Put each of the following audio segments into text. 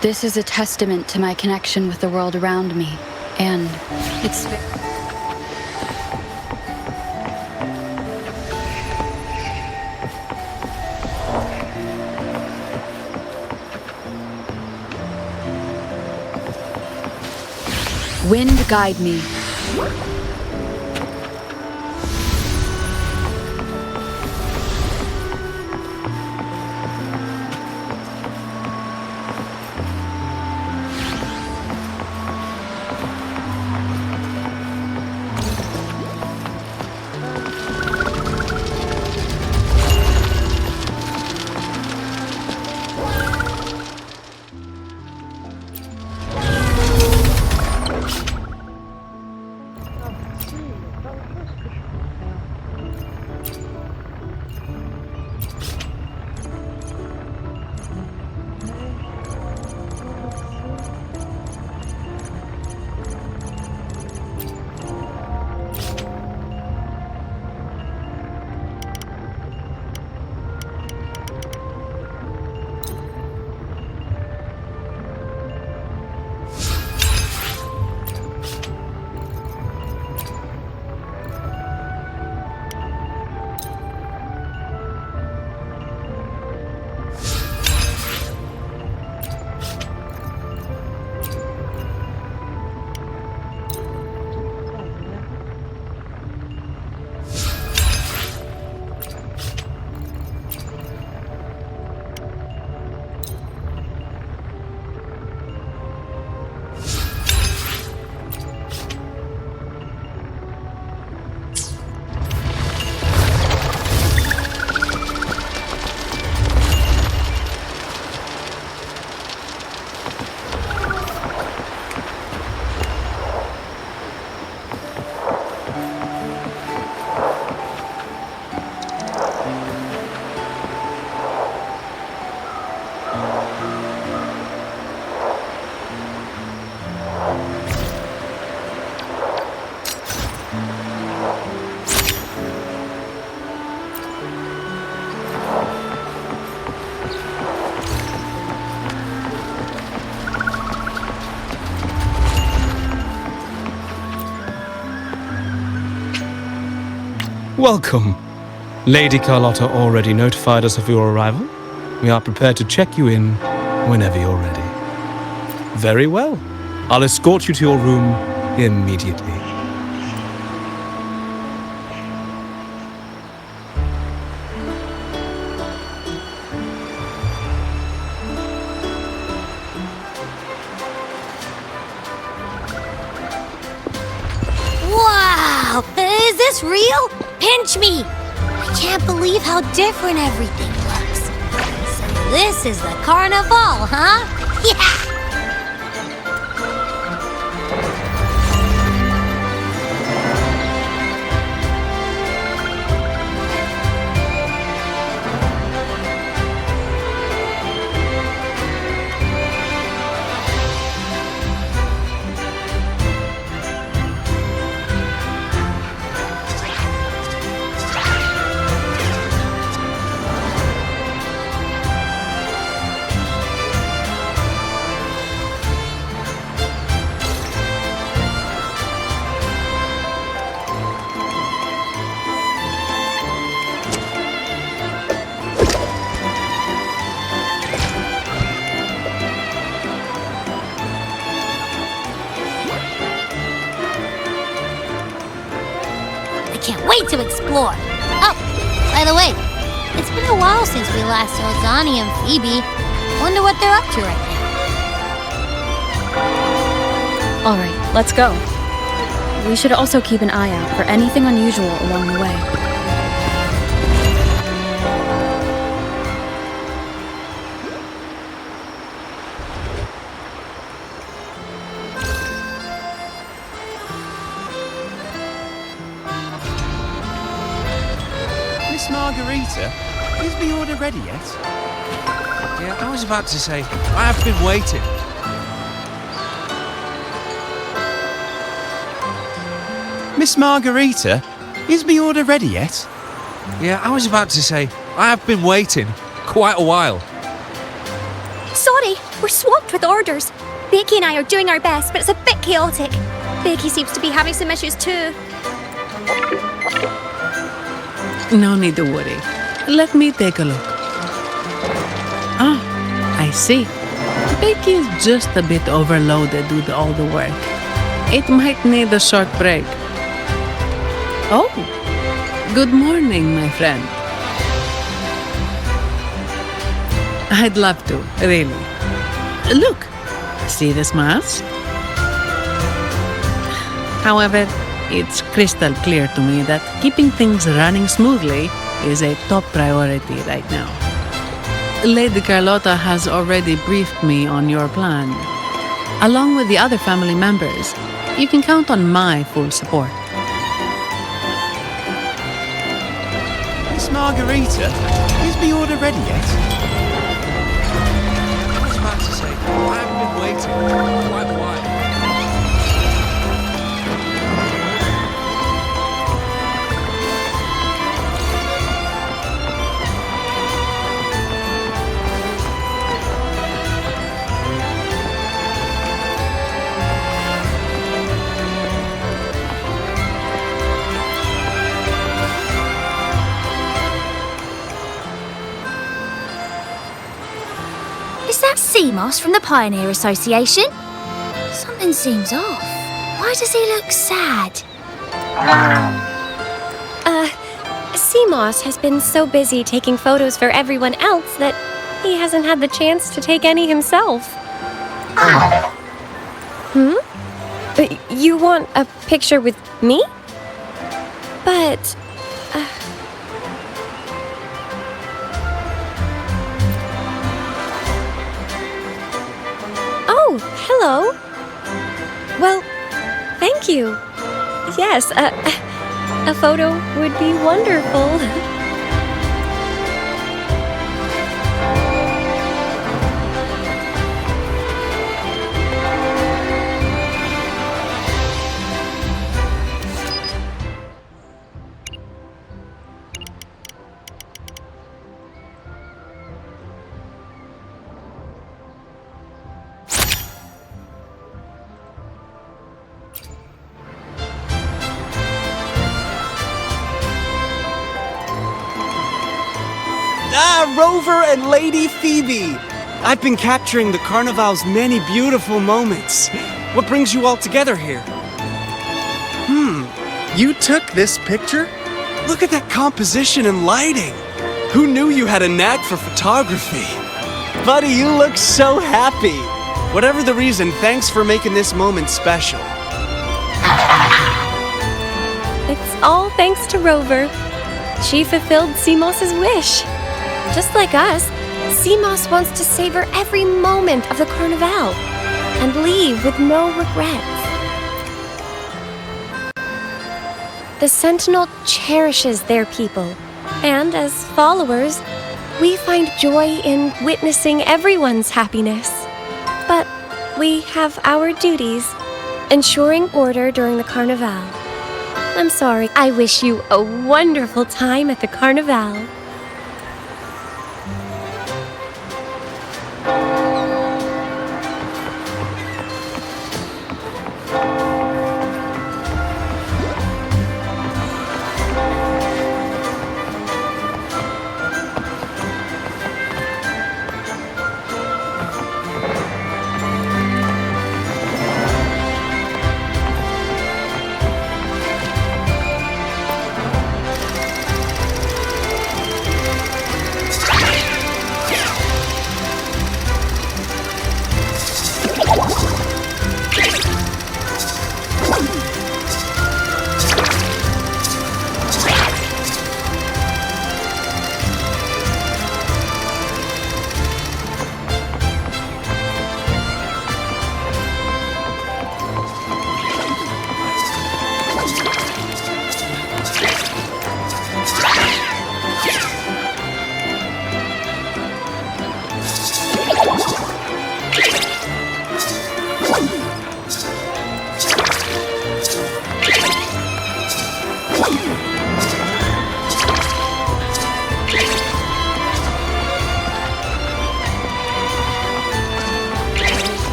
This is a testament to my connection with the world around me, and it's... Wind guide me. Welcome. Lady Carlotta already notified us of your arrival. We are prepared to check you in whenever you're ready. Very well. I'll escort you to your room immediately. Wow! Is this real? Pinch me! I can't believe how different everything looks. So this is the CARNAVAL, huh? Yeah! Can't wait to explore. Oh, by the way, it's been a while since we last saw Zani and Phoebe. Wonder what they're up to right now. All right, let's go. We should also keep an eye out for anything unusual along the way. Miss Margarita, is the order ready yet? Yeah, I was about to say, I have been waiting. Miss Margarita, is the order ready yet? Yeah, I was about to say, I have been waiting quite a while. Sorry, we're swamped with orders. Becky and I are doing our best, but it's a bit chaotic. Becky seems to be having some issues too. No need to worry. Let me take a look. Ah, I see. Becky is just a bit overloaded with all the work. It might need a short break. Oh, good morning, my friend. I'd love to, really. Look, see this mask? However, it's crystal clear to me that keeping things running smoothly is a top priority right now. Lady Carlotta has already briefed me on your plan. Along with the other family members, you can count on my full support. Miss Margarita, is the order ready yet? I was about to say, I haven't been waiting for quite a while. Is that CMOS from the Pioneer Association? Something seems off. Why does he look sad? CMOS has been so busy taking photos for everyone else that he hasn't had the chance to take any himself. You want a picture with me? But... Oh, hello. Well, thank you. Yes, a photo would be wonderful. Rover and Lady Phoebe! I've been capturing the Carnival's many beautiful moments. What brings you all together here? You took this picture? Look at that composition and lighting! Who knew you had a knack for photography? Buddy, you look so happy! Whatever the reason, thanks for making this moment special. It's all thanks to Rover. She fulfilled CMOS's wish. Just like us, CMOS wants to savor every moment of the Carnival and leave with no regrets. The Sentinel cherishes their people, and as followers, we find joy in witnessing everyone's happiness. But we have our duties, ensuring order during the Carnival. I'm sorry, I wish you a wonderful time at the Carnival.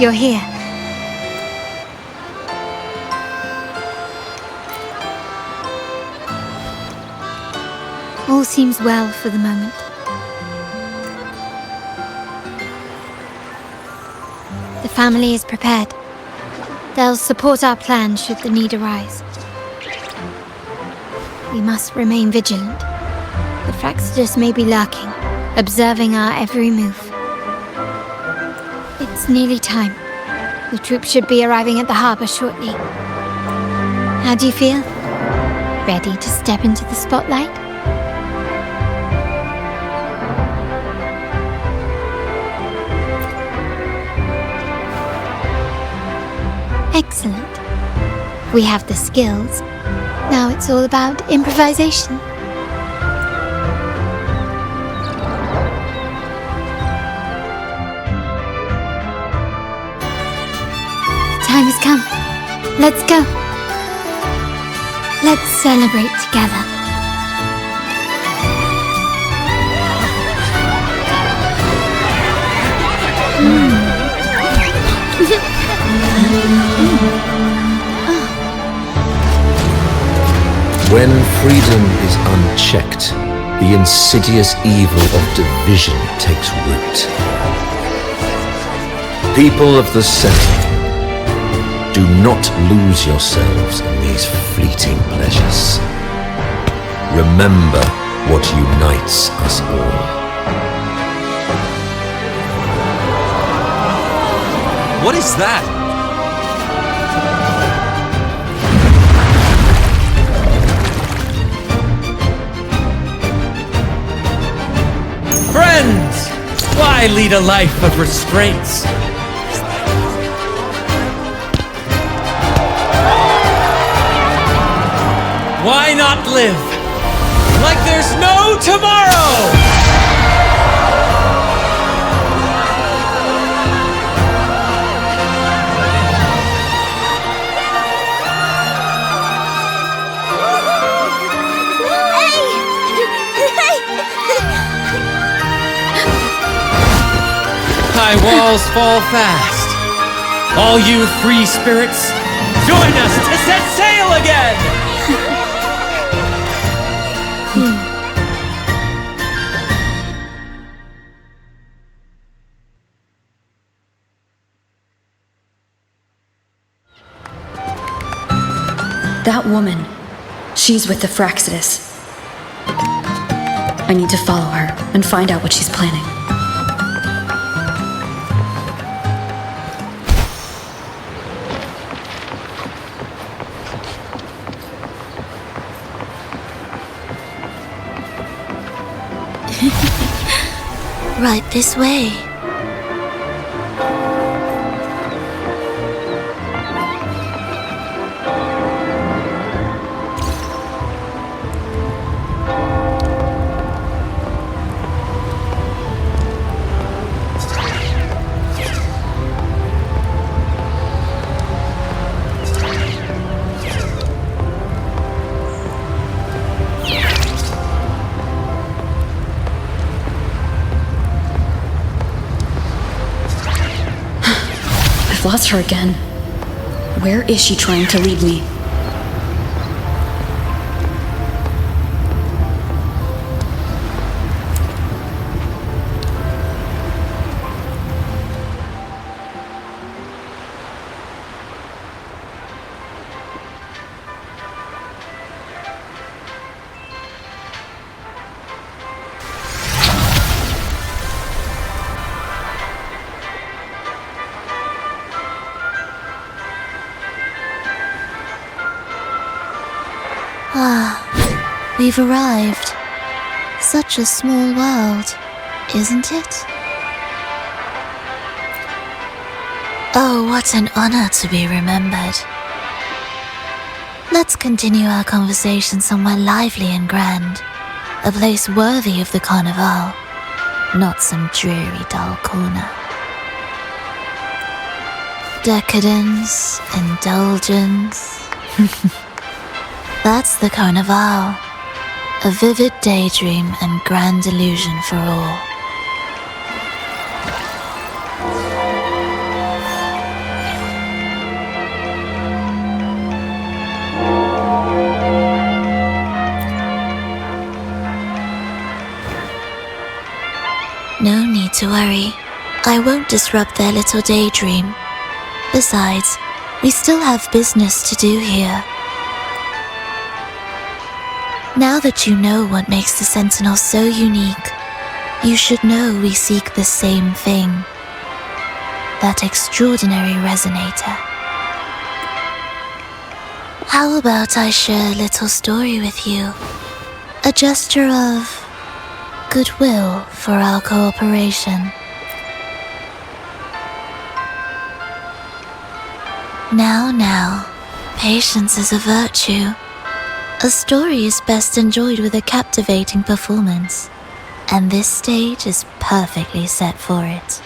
you're here. All seems well for the moment. The family is prepared. They'll support our plan should the need arise. We must remain vigilant. The Fraxidus may be lurking, observing our every move. It's nearly time. The troops should be arriving at the harbor shortly. How do you feel? Ready to step into the spotlight? Excellent. We have the skills. Now it's all about improvisation. The time has come. Let's go. Let's celebrate together. When freedom is unchecked, the insidious evil of division takes root. People of the Senate, do not lose yourselves in these fleeting pleasures. Remember what unites us all. What is that? Friends! Why lead a life of restraints? Why not live like there's no tomorrow? High walls fall fast. All you free spirits, join us to set sail again! That woman, she's with the Fraxidus. I need to follow her and find out what she's planning. Right this way. Lost her again. Where is she trying to lead me? We've arrived. Such a small world, isn't it? Oh, what an honor to be remembered. Let's continue our conversation somewhere lively and grand. A place worthy of the Carnaval, not some dreary, dull corner. Decadence, indulgence. That's the Carnaval. A vivid daydream and grand illusion for all. to worry. I won't disrupt their little daydream. Besides, we still have business to do here. Now that you know what makes the Sentinel so unique, you should know we seek the same thing. That extraordinary resonator. How about I share a little story with you? A gesture of goodwill for our cooperation. Now, patience is a virtue. A story is best enjoyed with a captivating performance, and this stage is perfectly set for it.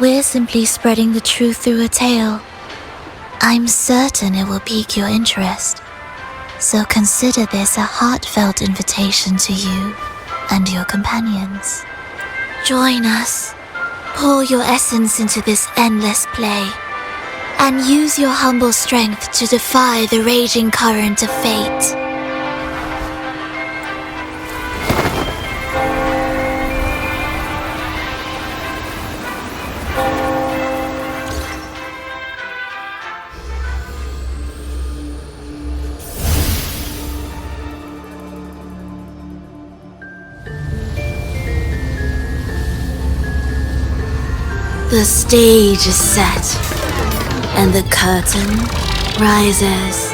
We're simply spreading the truth through a tale. I'm certain it will pique your interest, so consider this a heartfelt invitation to you and your companions. Join us, pour your essence into this endless play, and use your humble strength to defy the raging current of fate. The stage is set, and the curtain rises.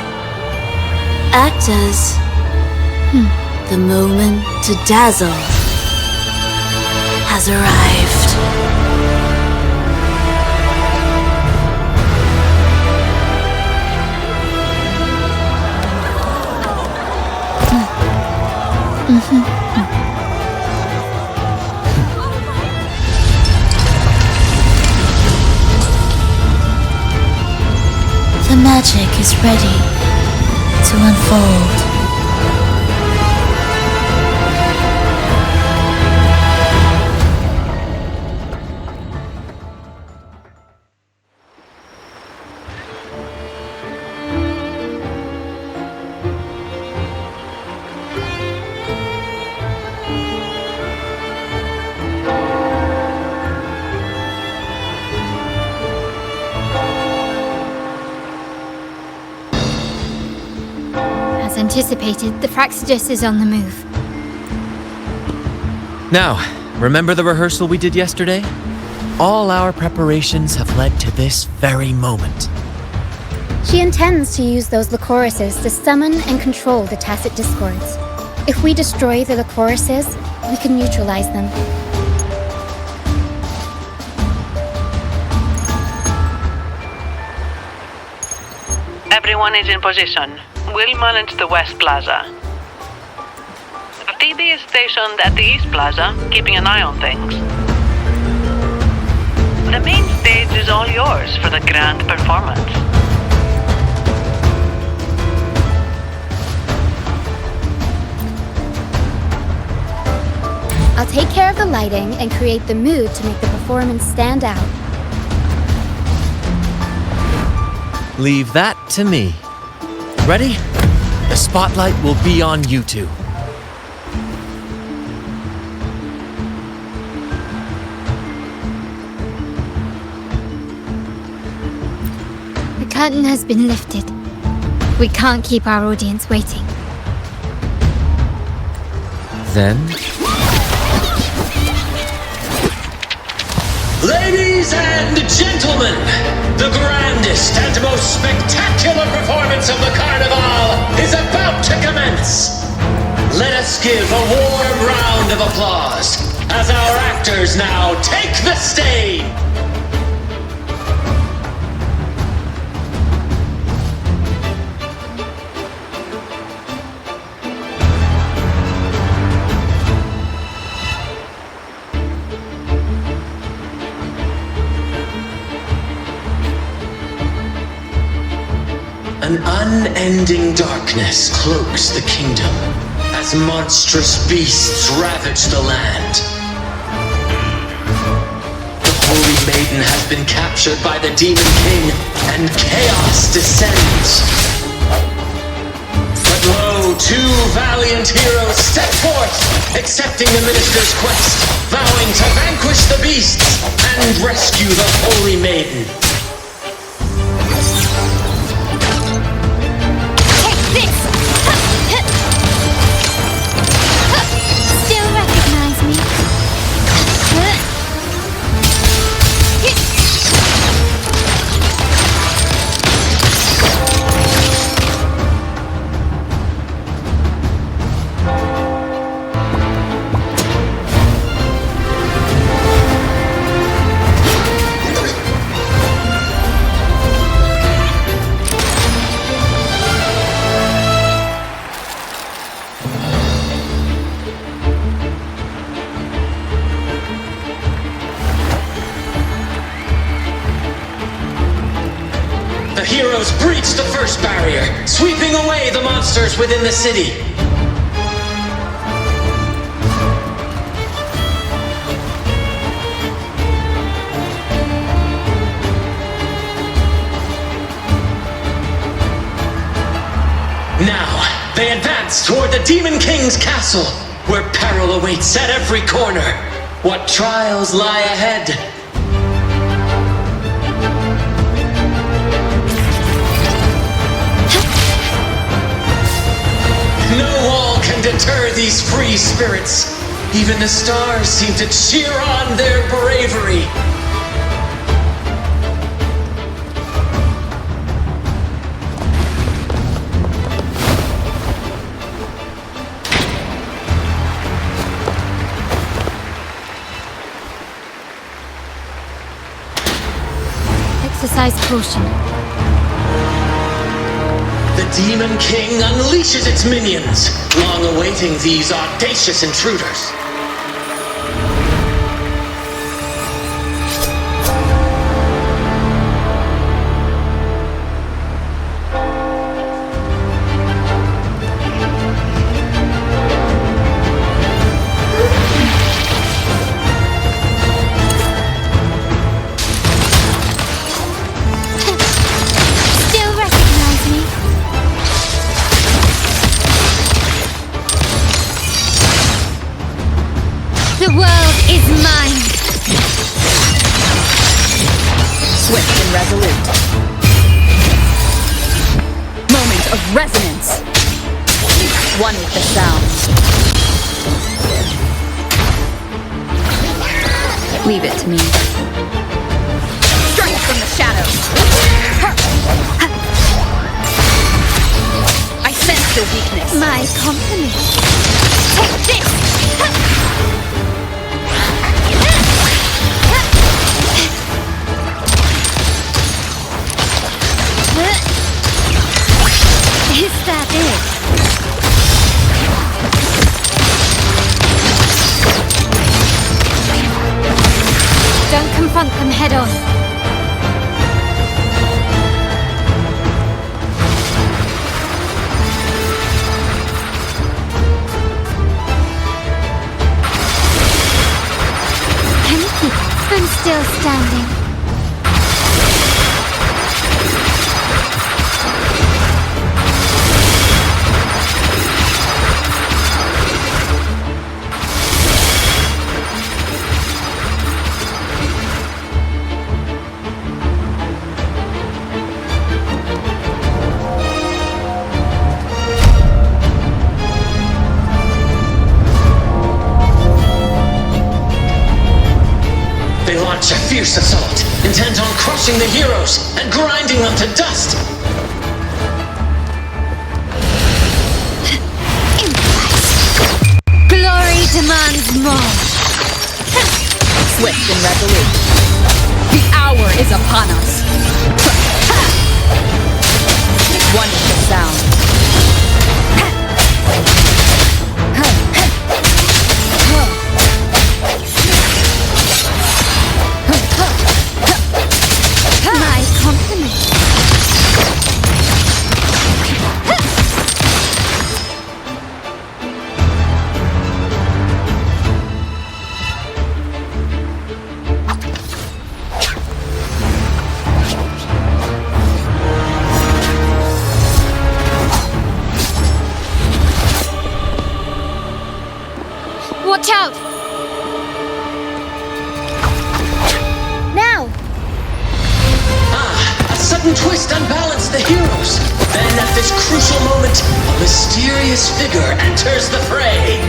Actors, the moment to dazzle has arrived. The magic is ready to unfold. Anticipated, the Praxidus is on the move. Now, remember the rehearsal we did yesterday? All our preparations have led to this very moment. She intends to use those Lycoruses to summon and control the Tacit Discords. If we destroy the Lycoruses, we can neutralize them. Everyone is in position. We'll manage the West Plaza. TB is stationed at the East Plaza, keeping an eye on things. The main stage is all yours for the grand performance. I'll take care of the lighting and create the mood to make the performance stand out. Leave that to me. Ready? The spotlight will be on you two. The curtain has been lifted. We can't keep our audience waiting. Then... Ladies and gentlemen, the grandest and most spectacular performance of the Carnival is about to commence. Let us give a warm round of applause as our actors now take the stage. An unending darkness cloaks the kingdom as monstrous beasts ravage the land. The Holy Maiden has been captured by the Demon King, and chaos descends. But lo, two valiant heroes step forth accepting the minister's quest, vowing to vanquish the beasts and rescue the holy maiden. Take this! Still recognize me? The heroes breached the first barrier, sweeping away the monsters within the city. Now, they advance toward the Demon King's castle, where peril awaits at every corner. What trials lie ahead? No wall can deter these free spirits. Even the stars seem to cheer on their bravery. Exercise caution. The Demon King unleashes its minions, long awaiting these audacious intruders. Still recognize me? The world is mine. Swift and resolute. Moment of resonance. One with the sound. Leave it to me. Strike from the shadows. I sense your weakness. My compliments. Take this! Is that it? Don't confront them head on. I'm still standing. They launch a fierce assault, intent on crushing the heroes and grinding them to dust. Glory demands more. Swift and resolute. The hour is upon us. One with the sound. My compliments. Watch out! Now! A sudden twist unbalanced the heroes. Then at this crucial moment, a mysterious figure enters the fray.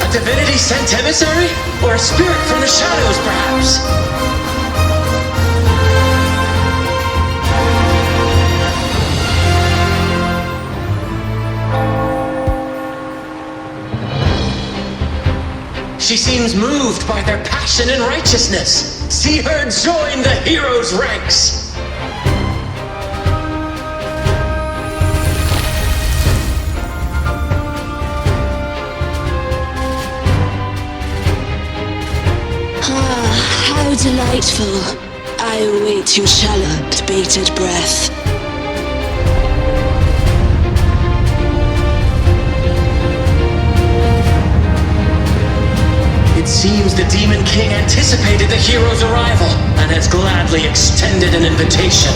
A divinity sent emissary? Or a spirit from the shadows, perhaps? She seems moved by their passion and righteousness. See her join the heroes' ranks. How delightful. I await your shallowed, bated breath. It seems the Demon King anticipated the hero's arrival and has gladly extended an invitation.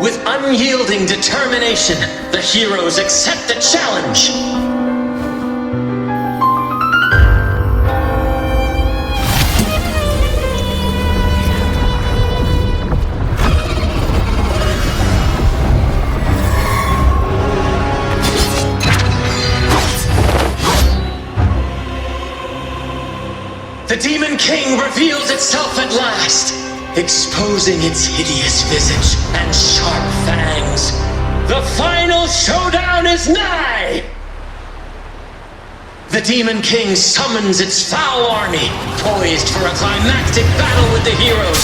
With unyielding determination, the heroes accept the challenge. The Demon King reveals itself at last, exposing its hideous visage and sharp fangs. The final showdown is nigh! The Demon King summons its foul army, poised for a climactic battle with the heroes.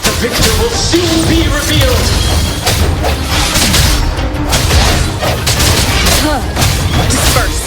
The victor will soon be revealed. Disperse.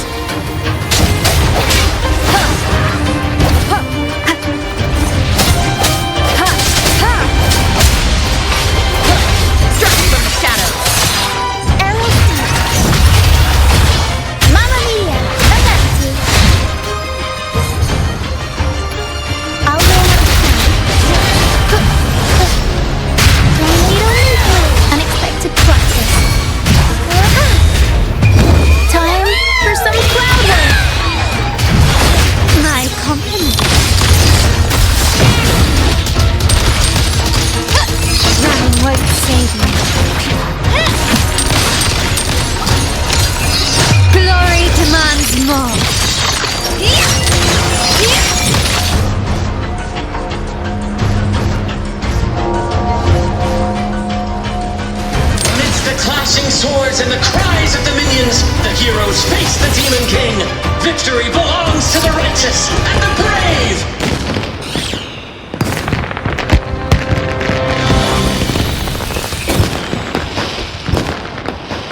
Swords and the cries of the minions, the heroes face the Demon King. Victory belongs to the righteous and the brave!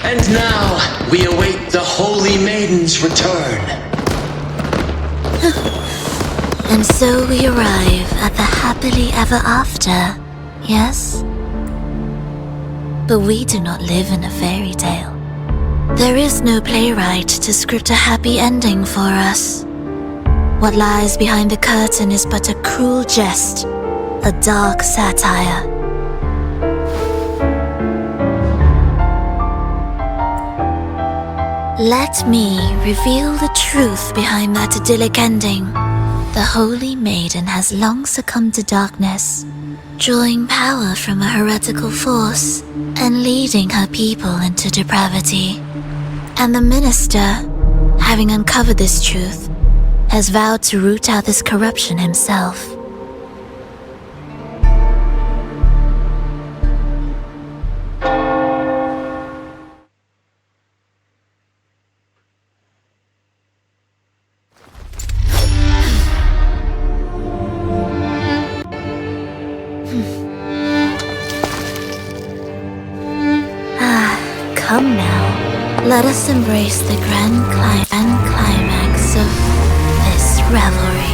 And now, we await the Holy Maiden's return. And so we arrive at the happily ever after, yes? But we do not live in a fairy tale. There is no playwright to script a happy ending for us. What lies behind the curtain is but a cruel jest, a dark satire. Let me reveal the truth behind that idyllic ending. The Holy Maiden has long succumbed to darkness, drawing power from a heretical force and leading her people into depravity. And the minister, having uncovered this truth, has vowed to root out this corruption himself. Come now, let us embrace the grand climax of this revelry.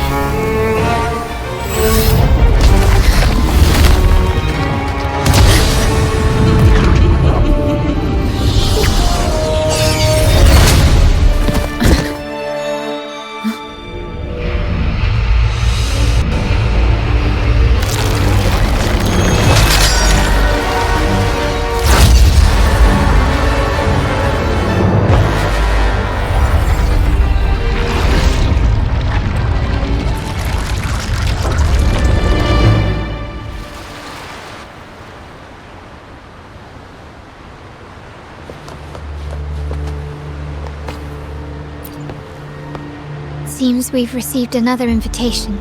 Seems we've received another invitation.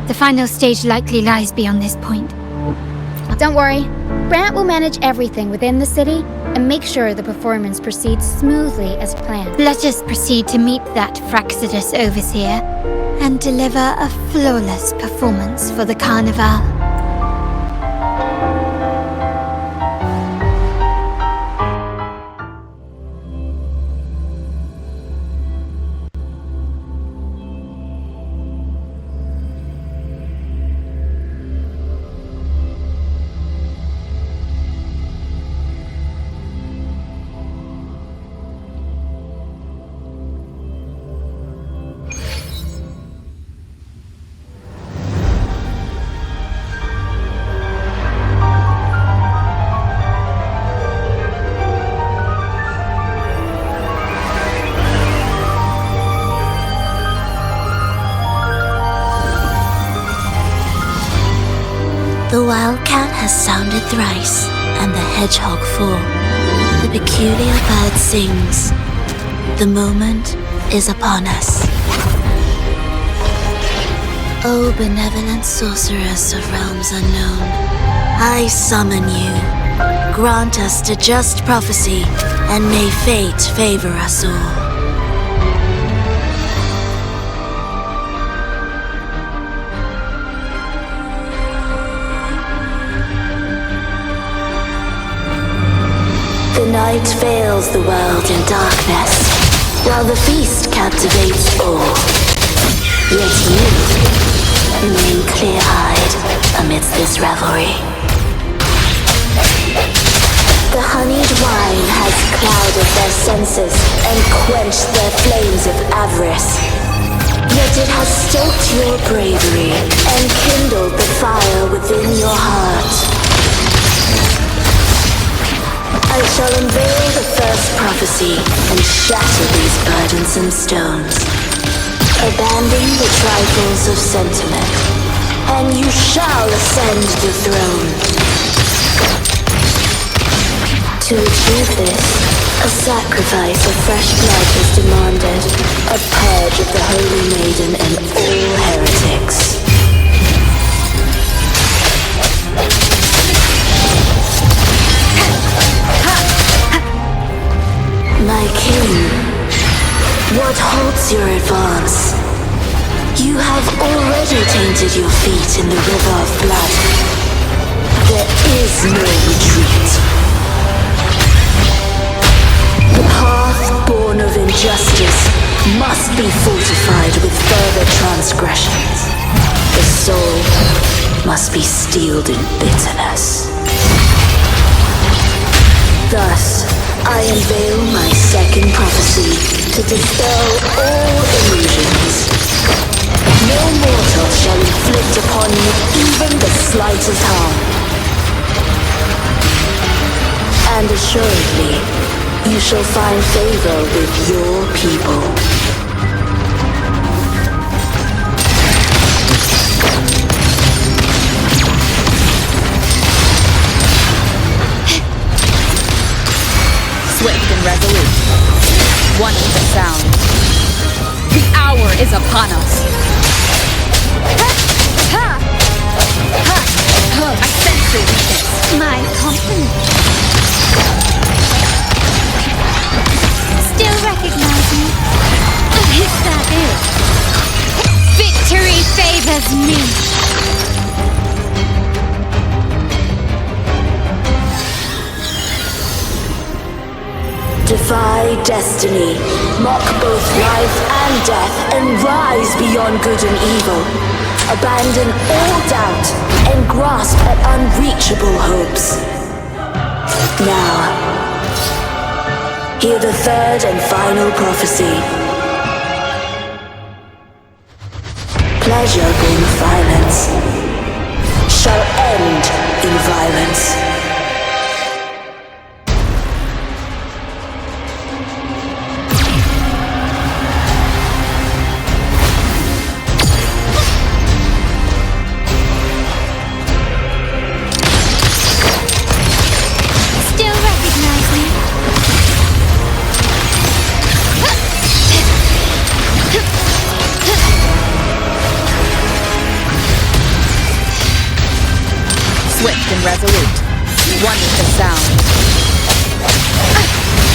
The final stage likely lies beyond this point. Don't worry, Brant will manage everything within the city and make sure the performance proceeds smoothly as planned. Let us proceed to meet that Fraxidus overseer and deliver a flawless performance for the Carnival. The wildcat has sounded thrice, and the hedgehog four. The peculiar bird sings. The moment is upon us. O benevolent sorceress of realms unknown, I summon you. Grant us a just prophecy, and may fate favor us all. The night veils the world in darkness, while the feast captivates all. Yet you remain clear-eyed amidst this revelry. The honeyed wine has clouded their senses and quenched their flames of avarice. Yet it has stoked your bravery and kindled the fire within your heart. I shall unveil the first prophecy and shatter these burdensome stones. Abandon the trifles of sentiment, and you shall ascend the throne. To achieve this, a sacrifice of fresh blood is demanded, a purge of the Holy Maiden and all heretics. My king, what halts your advance? You have already tainted your feet in the river of blood. There is no retreat. The path born of injustice must be fortified with further transgressions. The soul must be steeled in bitterness. Thus, I unveil my second prophecy to dispel all illusions. No mortal shall inflict upon you even the slightest harm. And assuredly, you shall find favor with your people. Swift and resolute, one with the sound. The hour is upon us. I sense your weakness. My compliment. Still recognize me? If that is. Victory favors me. defy destiny, mock both life and death, and rise beyond good and evil. Abandon all doubt and grasp at unreachable hopes. Now, hear the third and final prophecy. Pleasure born of violence shall end in violence. Swift and resolute. One with the sound.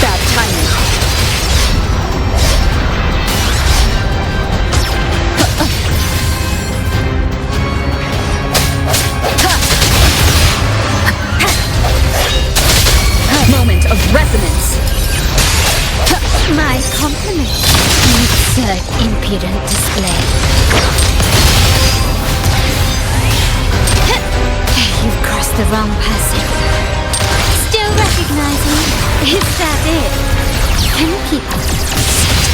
Bad timing. Moment of resonance. My compliments. Absurd, impudent display. You've crossed the wrong person. Still recognize me? Is that it? Can you keep up?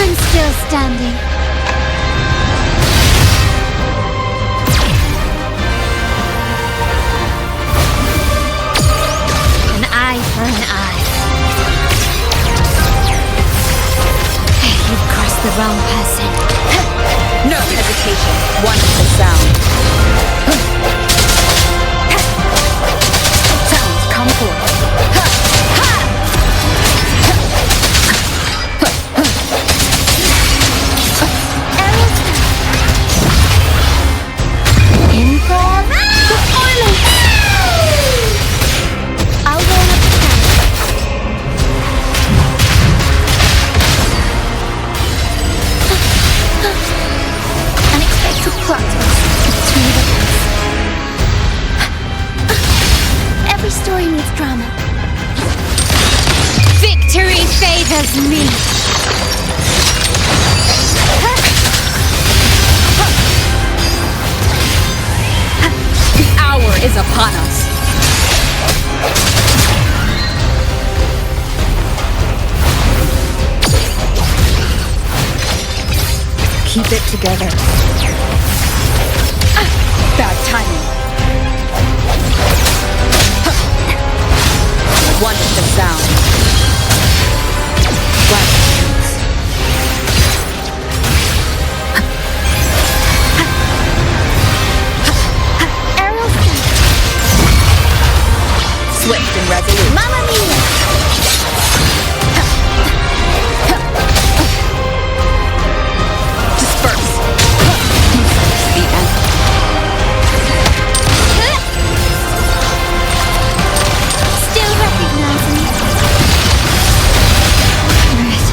I'm still standing. An eye for an eye. You've crossed the wrong person. No hesitation. One with the sound. Come forth. Improv performance. I'll roll up the unexpected plot between the every story needs drama. Victory favors me. The hour is upon us. Keep it together. Bad timing. One with the sound. Swift and resolute. Mamma mia! Disperse. The end. Still recognize me. Red.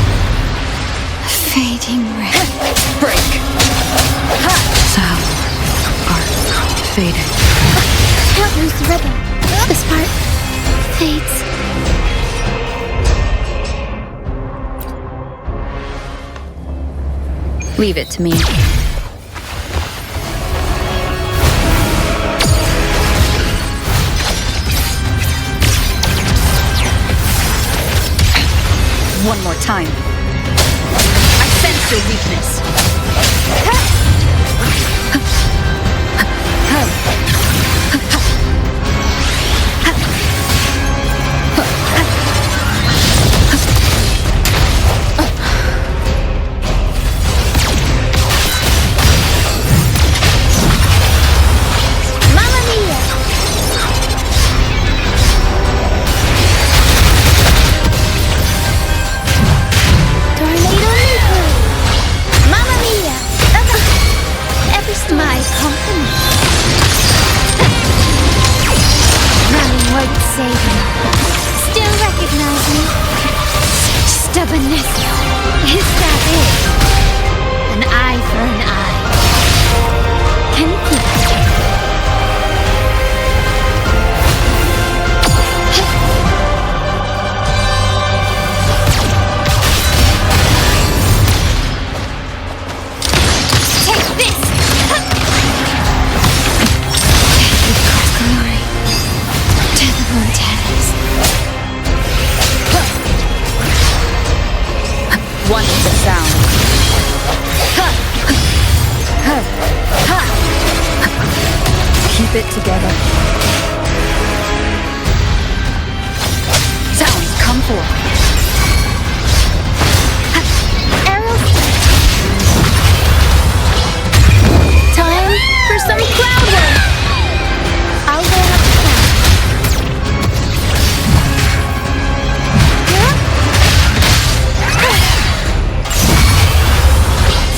Fading red. Break. Sound. Art. Fading. Can't lose the rhythm. This part fades. Leave it to me. One more time. I sense your weakness. Tornado Nuclear! work together. Sounds come forth. Time for some cloud work! I'll go up the cloud.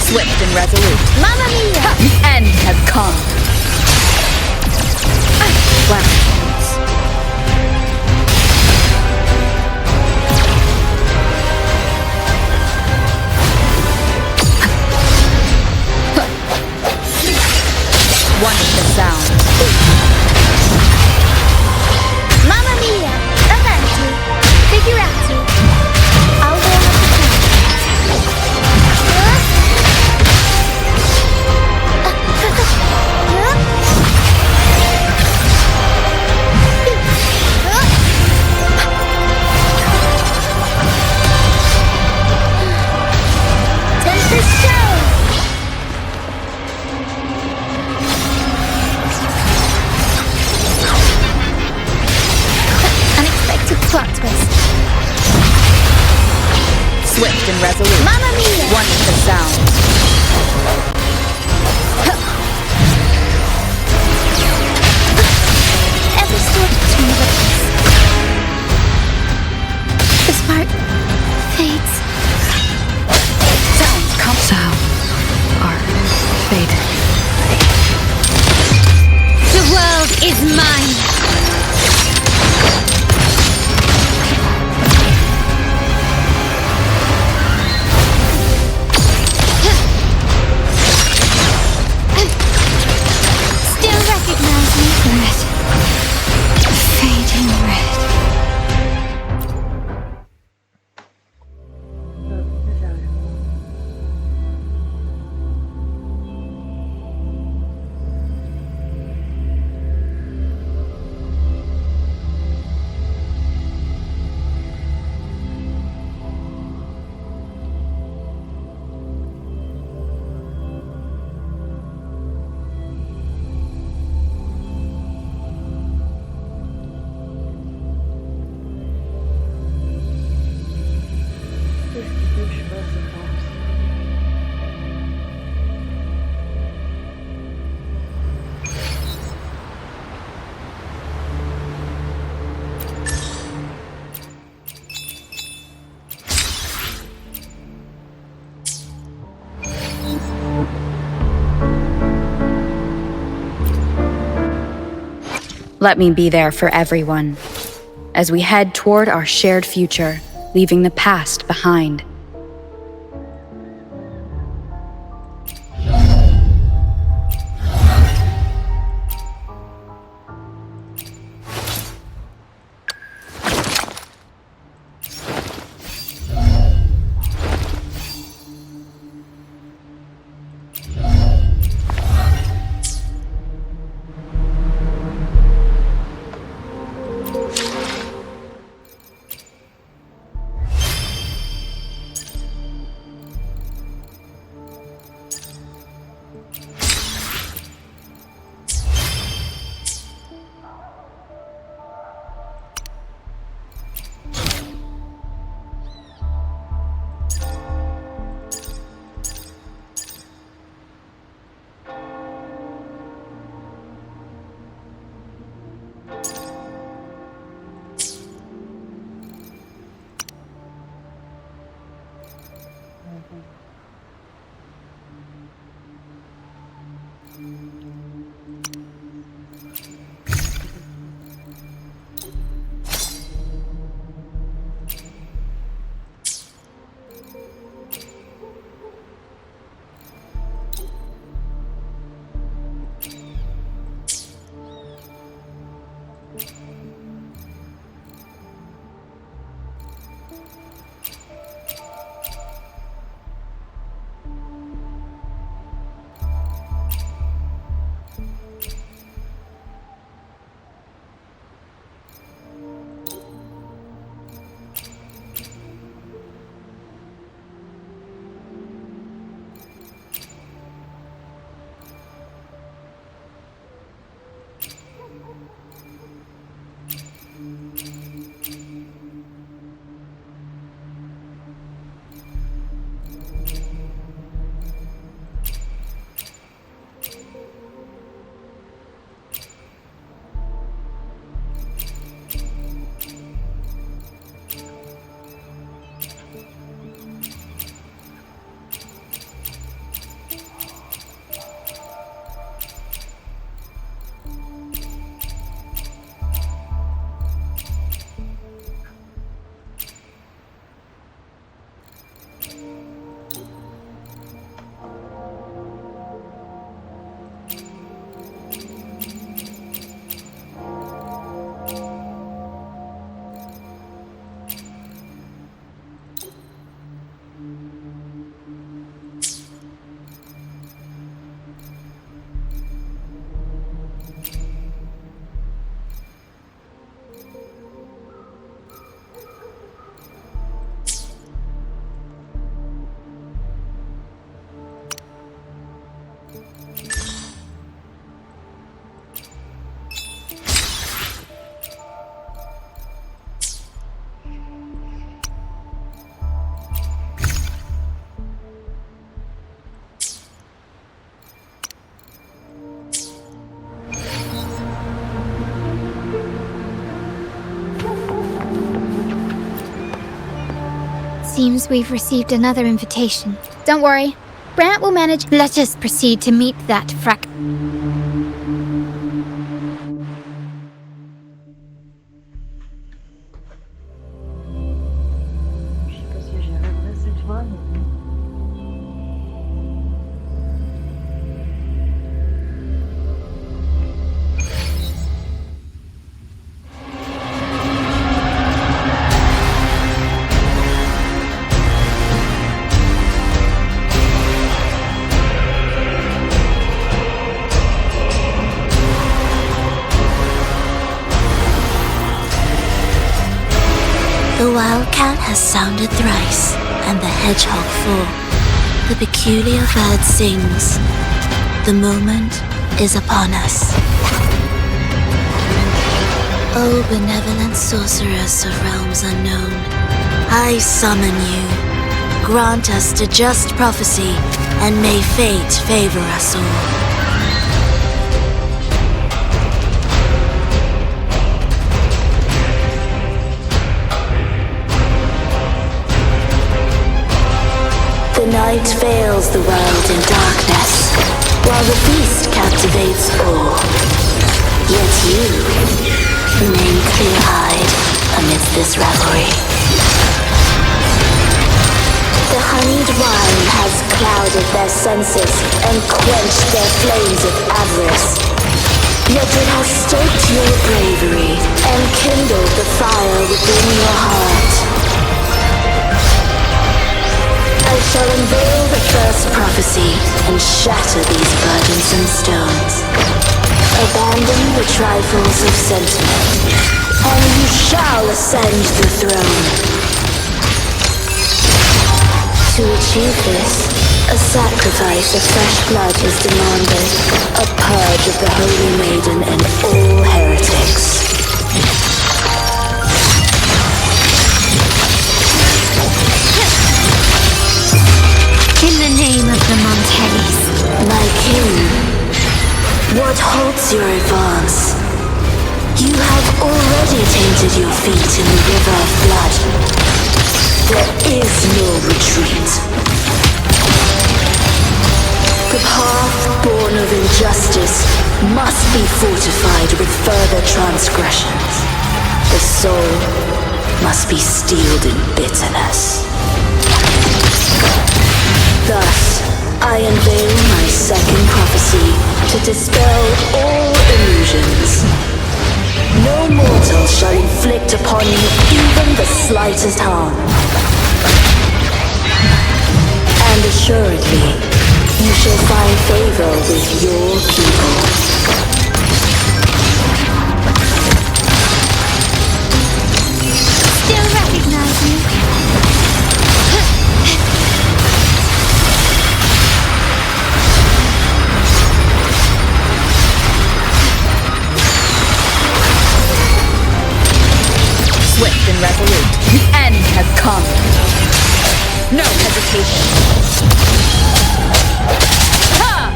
Swift and resolute. Mamma mia! The end has come. Clouds. Wonderful sound. Mamma mia! Avanti! Figurati! I'll go up the Time for show! Unexpected plot twist. Swift and resolute. Mamma mia! Wonderful sound. Every sort of turn of events. The spark fades. Sounds come. Sounds are faded. The world is mine! Still recognize me? Red. Fading red. Let me be there for everyone as we head toward our shared future, leaving the past behind. Seems we've received another invitation. Don't worry. Brant will manage. Let us proceed to meet that frac... The wildcat has sounded thrice, and the hedgehog four. The peculiar bird sings. The moment is upon us. O benevolent sorceress of realms unknown, I summon you. Grant us to just prophecy, and may fate favor us all. The night veils the world in darkness, while the beast captivates all. Yet you remain clear-eyed amidst this revelry. The honeyed wine has clouded their senses and quenched their flames of avarice. Yet it has stoked your bravery and kindled the fire within your heart. I shall unveil the first prophecy and shatter these burdensome stones. Abandon the trifles of sentiment, and you shall ascend the throne. To achieve this, a sacrifice of fresh blood is demanded, a purge of the Holy Maiden and all heretics. In the name of the Montellis. My king, what halts your advance? You have already tainted your feet in the river of blood. There is no retreat. The path born of injustice must be fortified with further transgressions. The soul must be steeled in bitterness. Thus, I unveil my second prophecy to dispel all illusions. No mortal shall inflict upon you even the slightest harm. And assuredly, you shall find favor with your people. Still recognize you? Swift and resolute, the end has come. No hesitation. Ha!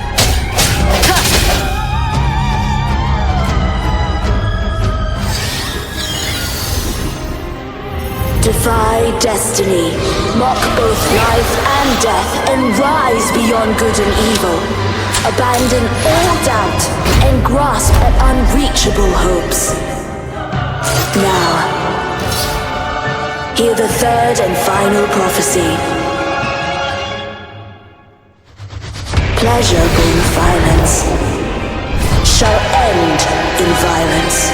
Ha! Defy destiny, mock both life and death, and rise beyond good and evil. Abandon all doubt and grasp at unreachable hopes. Now, hear the third and final prophecy. Pleasure born of violence shall end in violence.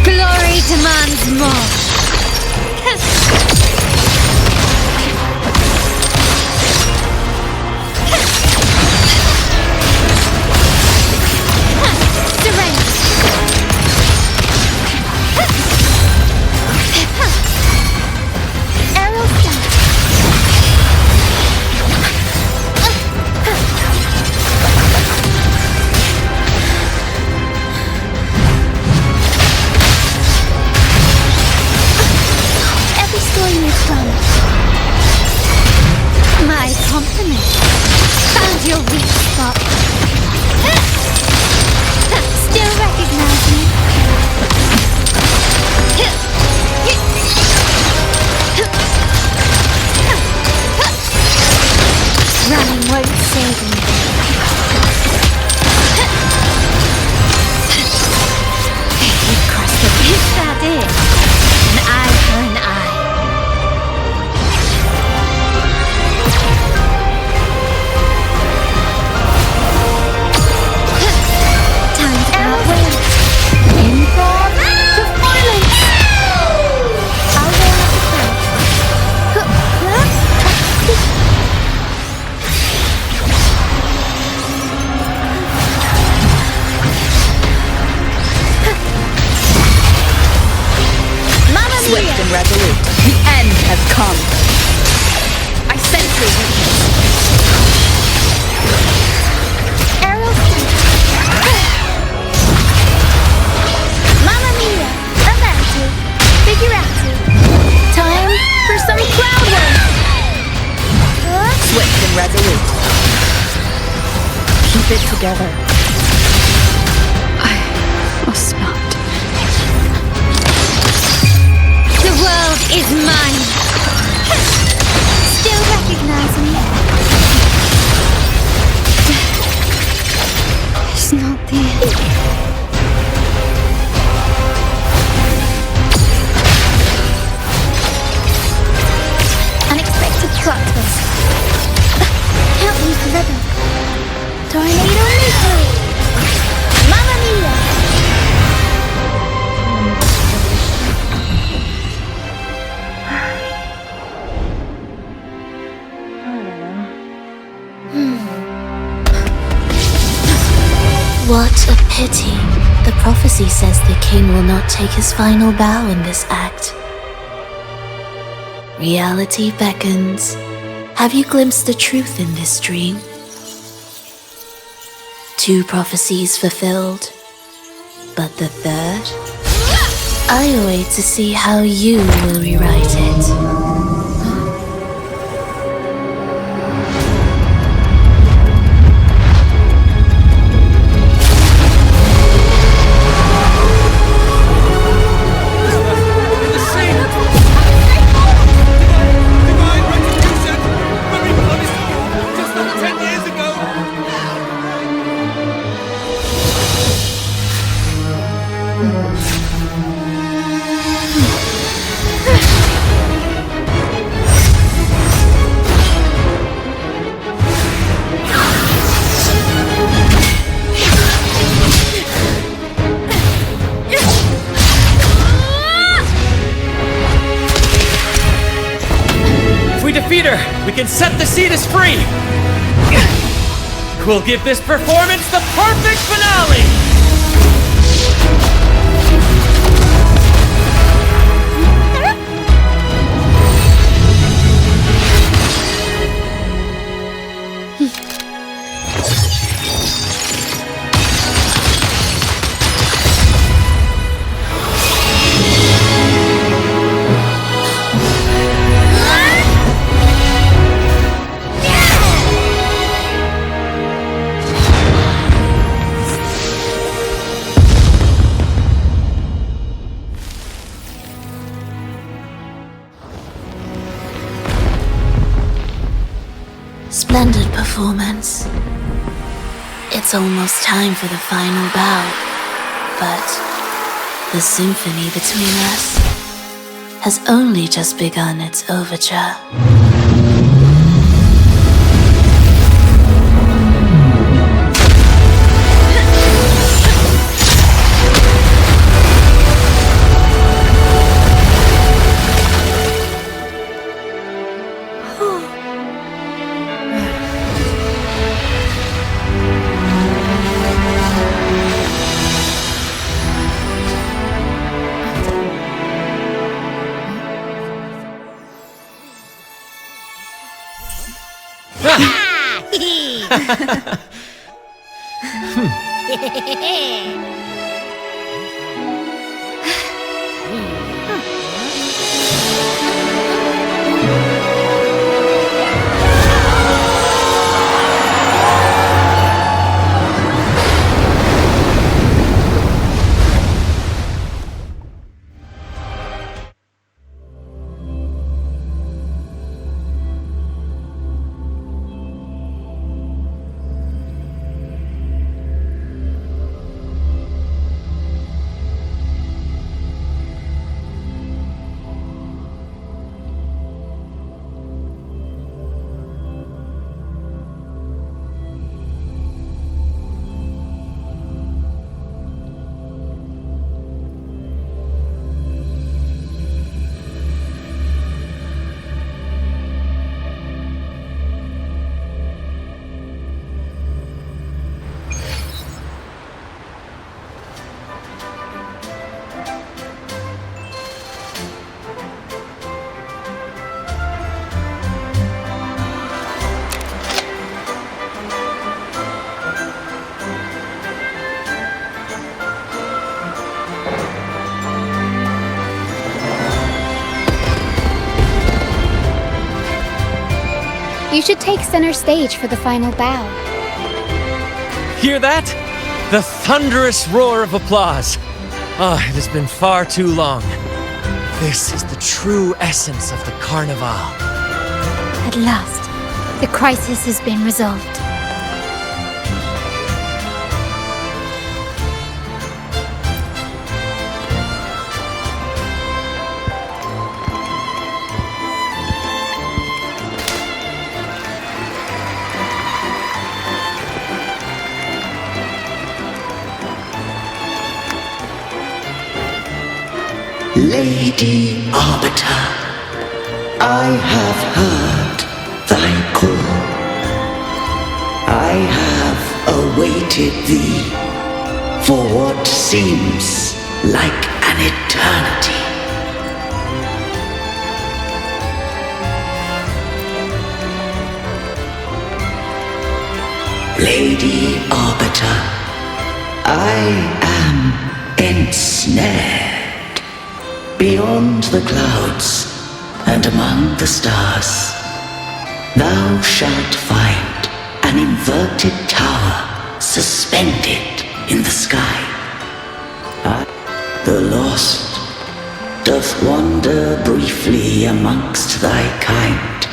Glory demands more. Surrender. Swift and resolute, the end has come. I sense your weakness. Aerial Mamma mia! Avanti! Figurati! Time for some cloud work! Swift and resolute. Keep it together. I must not. The world is mine! Still recognize me? It's not there. Unexpected plot twist. Can't lose the rhythm. Tornado nuclear! Mamma mia! What a pity. The prophecy says the king will not take his final bow in this act. Reality beckons. Have you glimpsed the truth in this dream? 2 prophecies fulfilled, but the third? I await to see how you will rewrite it. We can set the CHAÉNES free! We'll give this performance the perfect finale! Splendid performance. It's almost time for the final bow, but the symphony between us has only just begun its overture. You should take center stage for the final bow. Hear that? The thunderous roar of applause. Oh, it has been far too long. This is the true essence of the Carnival. At last, the crisis has been resolved. Lady Arbiter, I have heard thy call. I have awaited thee for what seems like an eternity. Lady Arbiter, I am ensnared. Beyond the clouds and among the stars, thou shalt find an inverted tower suspended in the sky. The lost doth wander briefly amongst thy kind.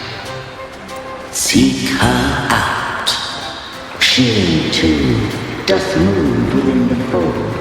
Seek her out. She too doth move within the fold.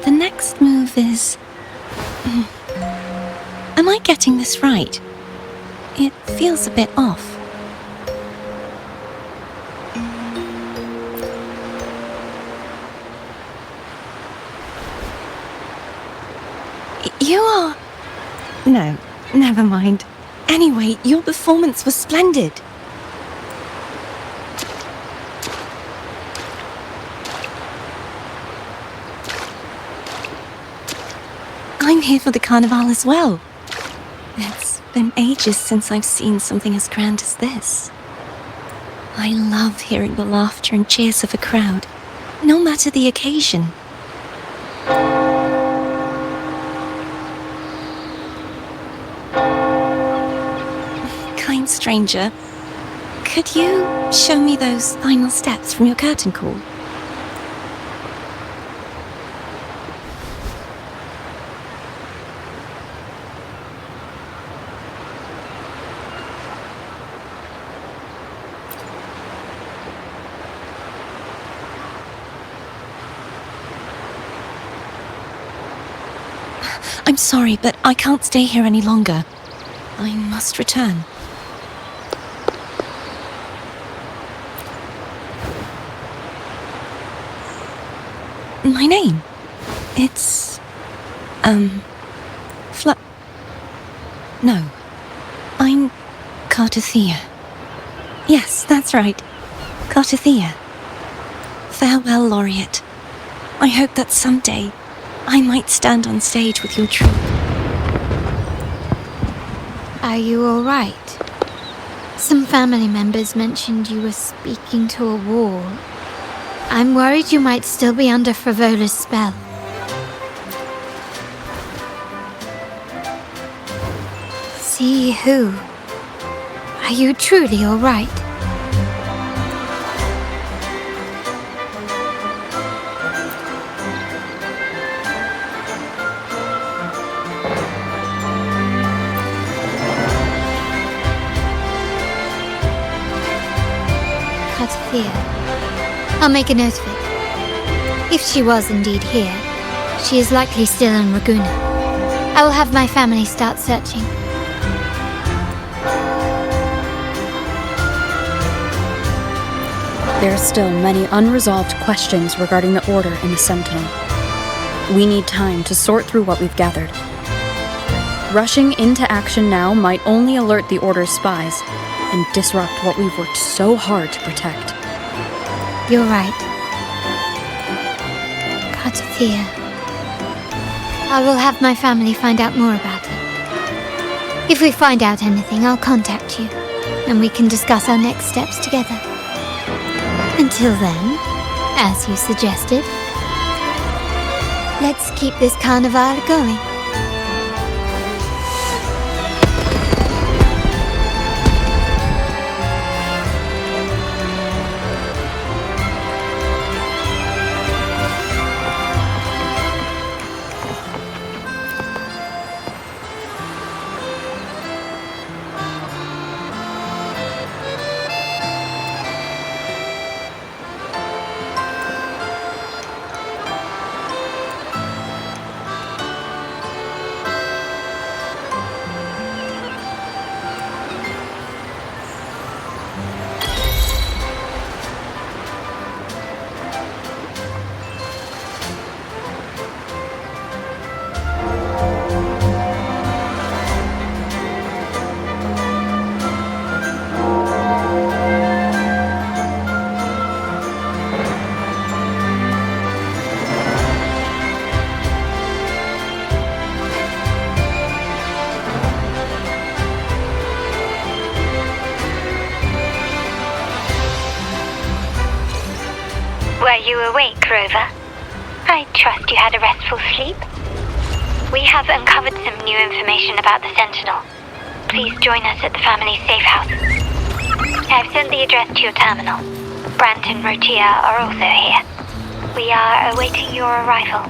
The next move is... Am I getting this right? It feels a bit off. You are... No, never mind. Anyway, your performance was splendid. I'm here for the Carnival as well. It's been ages since I've seen something as grand as this. I love hearing the laughter and cheers of a crowd, no matter the occasion. Kind stranger, could you show me those final steps from your curtain call? I'm sorry, but I can't stay here any longer. I must return. My name? It's... No. I'm Cartothea. Yes, that's right. Cartothea. Farewell, Laureate. I hope that someday I might stand on stage with your troupe. Are you all right? Some family members mentioned you were speaking to a wall. I'm worried you might still be under Frivola's spell. See who? Are you truly all right? I'll make a note of it. If she was indeed here, she is likely still in Ragusa. I will have my family start searching. There are still many unresolved questions regarding the Order and the Sentinel. We need time to sort through what we've gathered. Rushing into action now might only alert the Order's spies and disrupt what we've worked so hard to protect. You're right. Cartathea. I will have my family find out more about her. If we find out anything, I'll contact you, and we can discuss our next steps together. Until then, as you suggested, let's keep this carnival going. Were you awake, Rover? I trust you had a restful sleep. We have uncovered some new information about the Sentinel. Please join us at the family's safe house. I've sent the address to your terminal. Brant and Rotia are also here. We are awaiting your arrival.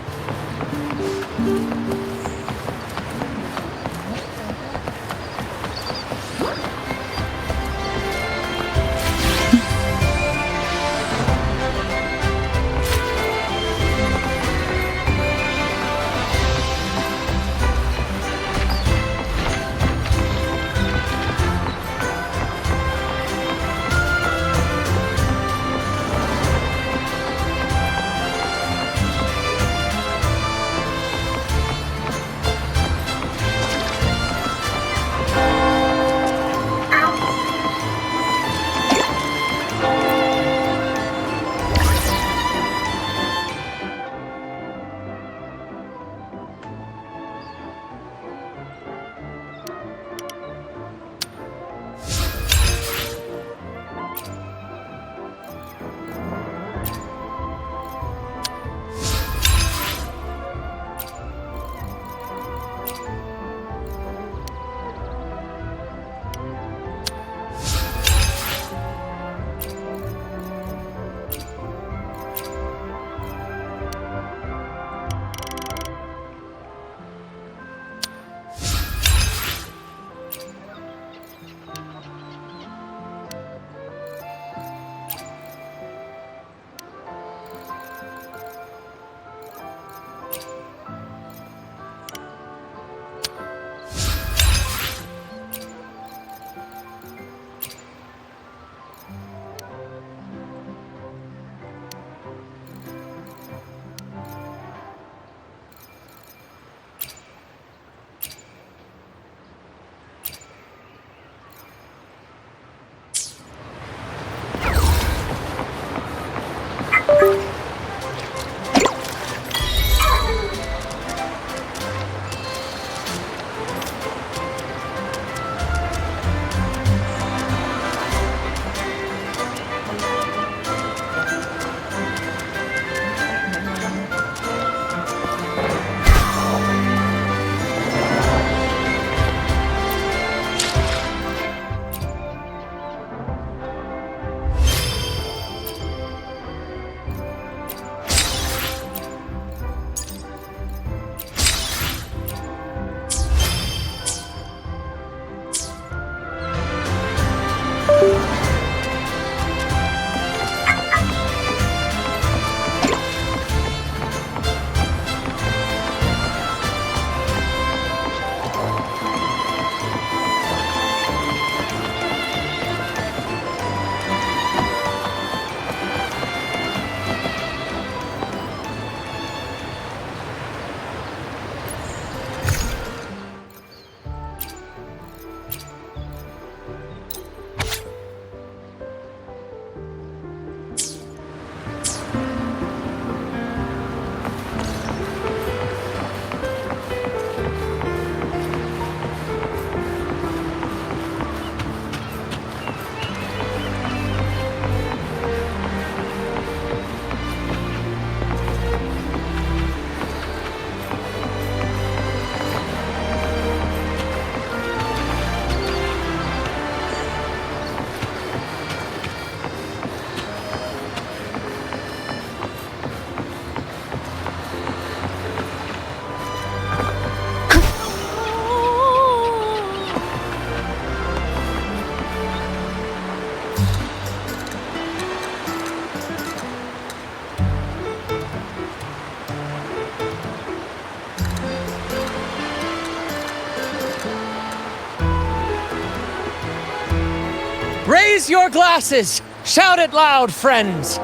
your glasses! Shout it loud, friends!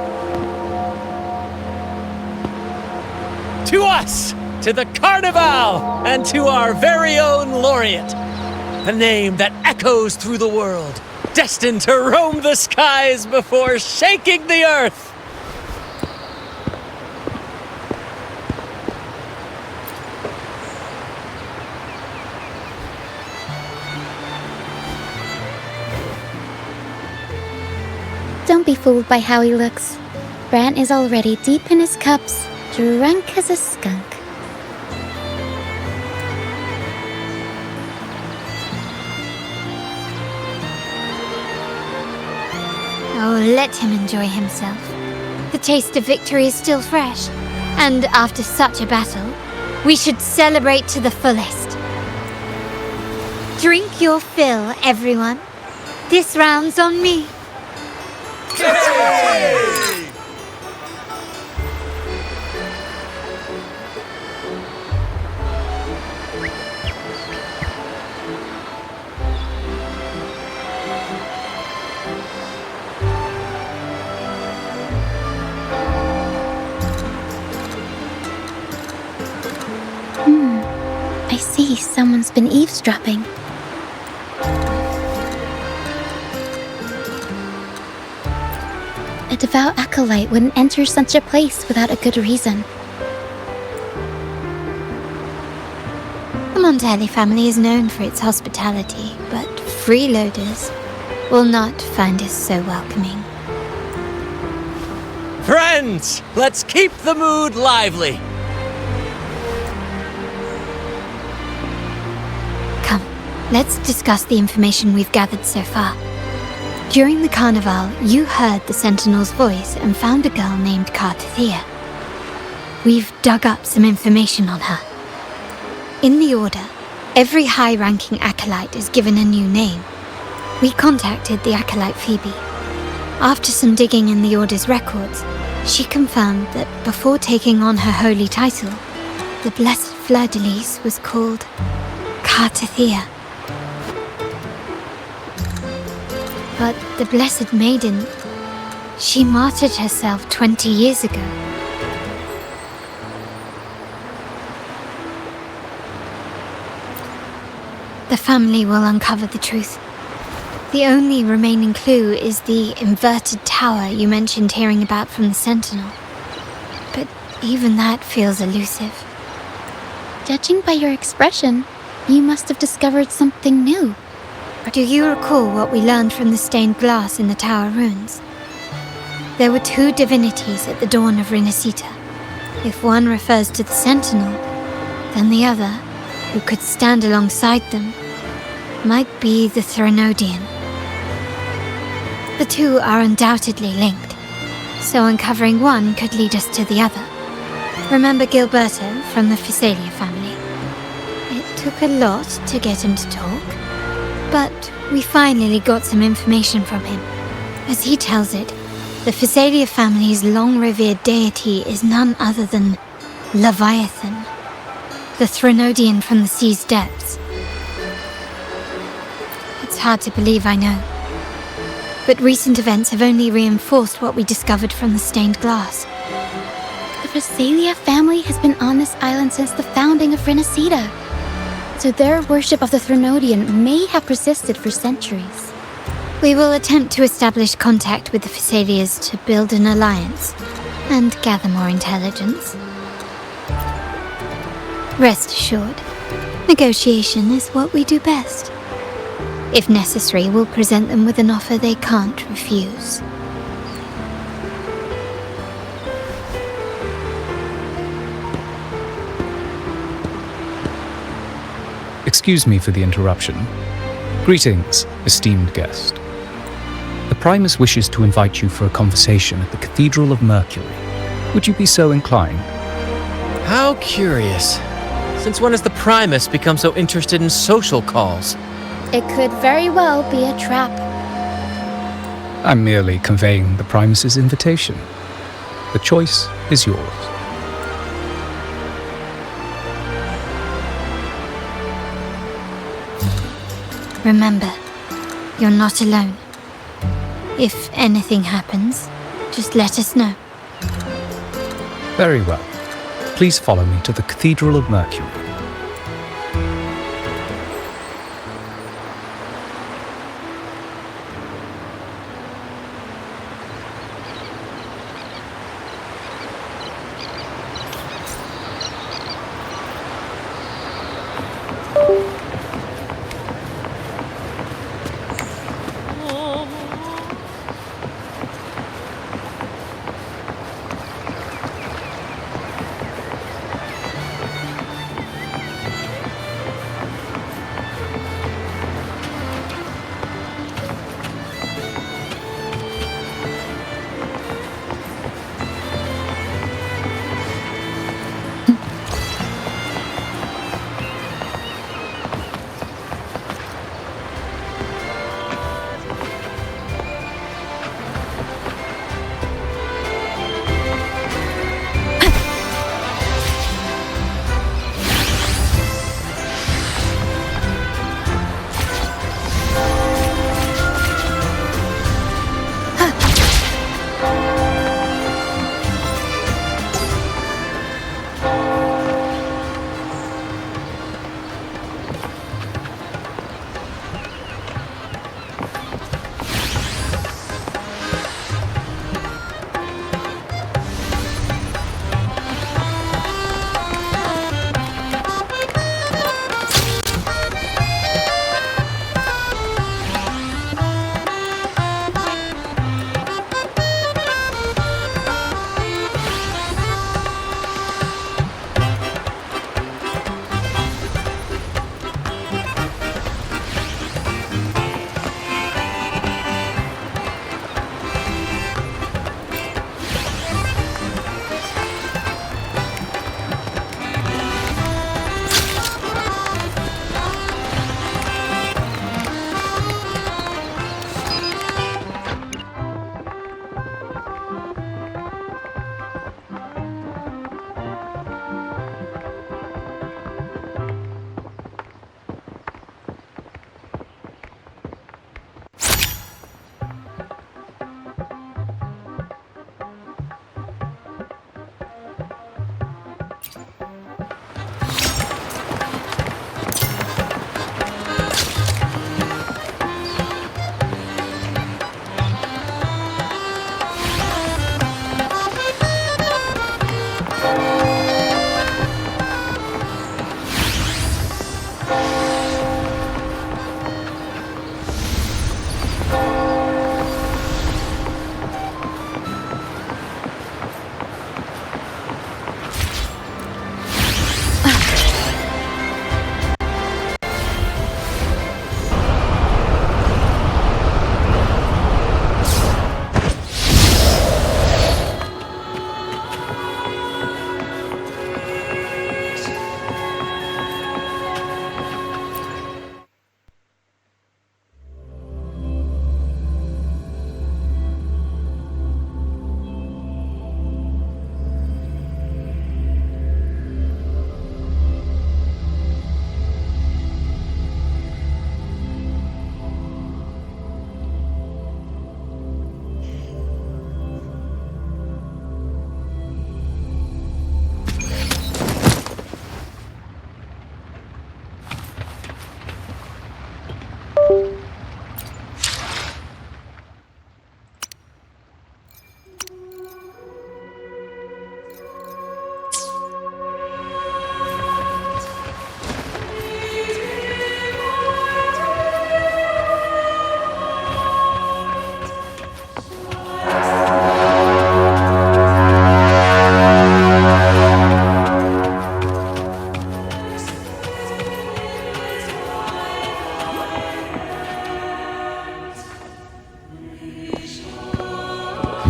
To us! To the Carnaval! And to our very own laureate! A name that echoes through the world, destined to roam the skies before shaking the earth! Don't be fooled by how he looks. Brant is already deep in his cups, drunk as a skunk. Oh, let him enjoy himself. The taste of victory is still fresh, and after such a battle, we should celebrate to the fullest. Drink your fill, everyone. This round's on me. I see someone's been eavesdropping. A devout acolyte wouldn't enter such a place without a good reason. The Montelli family is known for its hospitality, but freeloaders will not find us so welcoming. Friends, let's keep the mood lively! Come, let's discuss the information we've gathered so far. During the Carnival, you heard the Sentinel's voice and found a girl named Cartathea. We've dug up some information on her. In the Order, every high-ranking acolyte is given a new name. We contacted the acolyte Phoebe. After some digging in the Order's records, she confirmed that before taking on her holy title, the Blessed Fleur-de-Lis was called Cartathea. But the Blessed Maiden, she martyred herself 20 years ago. The family will uncover the truth. The only remaining clue is the inverted tower you mentioned hearing about from the Sentinel. But even that feels elusive. Judging by your expression, you must have discovered something new. Do you recall what we learned from the stained glass in the tower ruins? There were two divinities at the dawn of Renacita. If one refers to the Sentinel, then the other, who could stand alongside them, might be the Threnodian. The two are undoubtedly linked, so uncovering one could lead us to the other. Remember Gilberto from the Physalia family? It took a lot to get him to talk. But we finally got some information from him. As he tells it, the Physalia family's long-revered deity is none other than Leviathan, the Threnodian from the sea's depths. It's hard to believe, I know. But recent events have only reinforced what we discovered from the stained glass. The Physalia family has been on this island since the founding of Renacita. So their worship of the Threnodian may have persisted for centuries. We will attempt to establish contact with the Physalias to build an alliance and gather more intelligence. Rest assured, negotiation is what we do best. If necessary, we'll present them with an offer they can't refuse. Excuse me for the interruption. Greetings, esteemed guest. The Primus wishes to invite you for a conversation at the Cathedral of Mercury. Would you be so inclined? How curious. Since when has the Primus become so interested in social calls? It could very well be a trap. I'm merely conveying the Primus's invitation. The choice is yours. Remember, you're not alone. If anything happens, just let us know. Very well. Please follow me to the Cathedral of Mercury.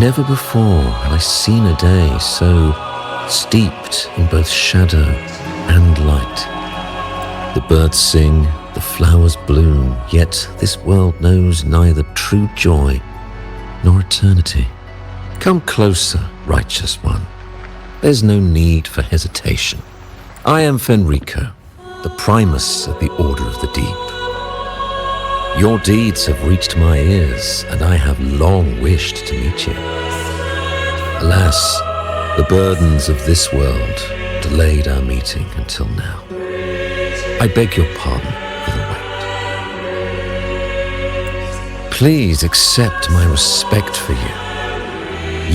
Never before had I seen a day so steeped in both shadow and light. The birds sing, the flowers bloom, yet this world knows neither true joy nor eternity. Come closer, righteous one. There's no need for hesitation. I am Fenrico, the primus of the Order of the Deep. Your deeds have reached my ears, and I have long wished to meet you. Alas, the burdens of this world delayed our meeting until now. I beg your pardon for the wait. Please accept my respect for you.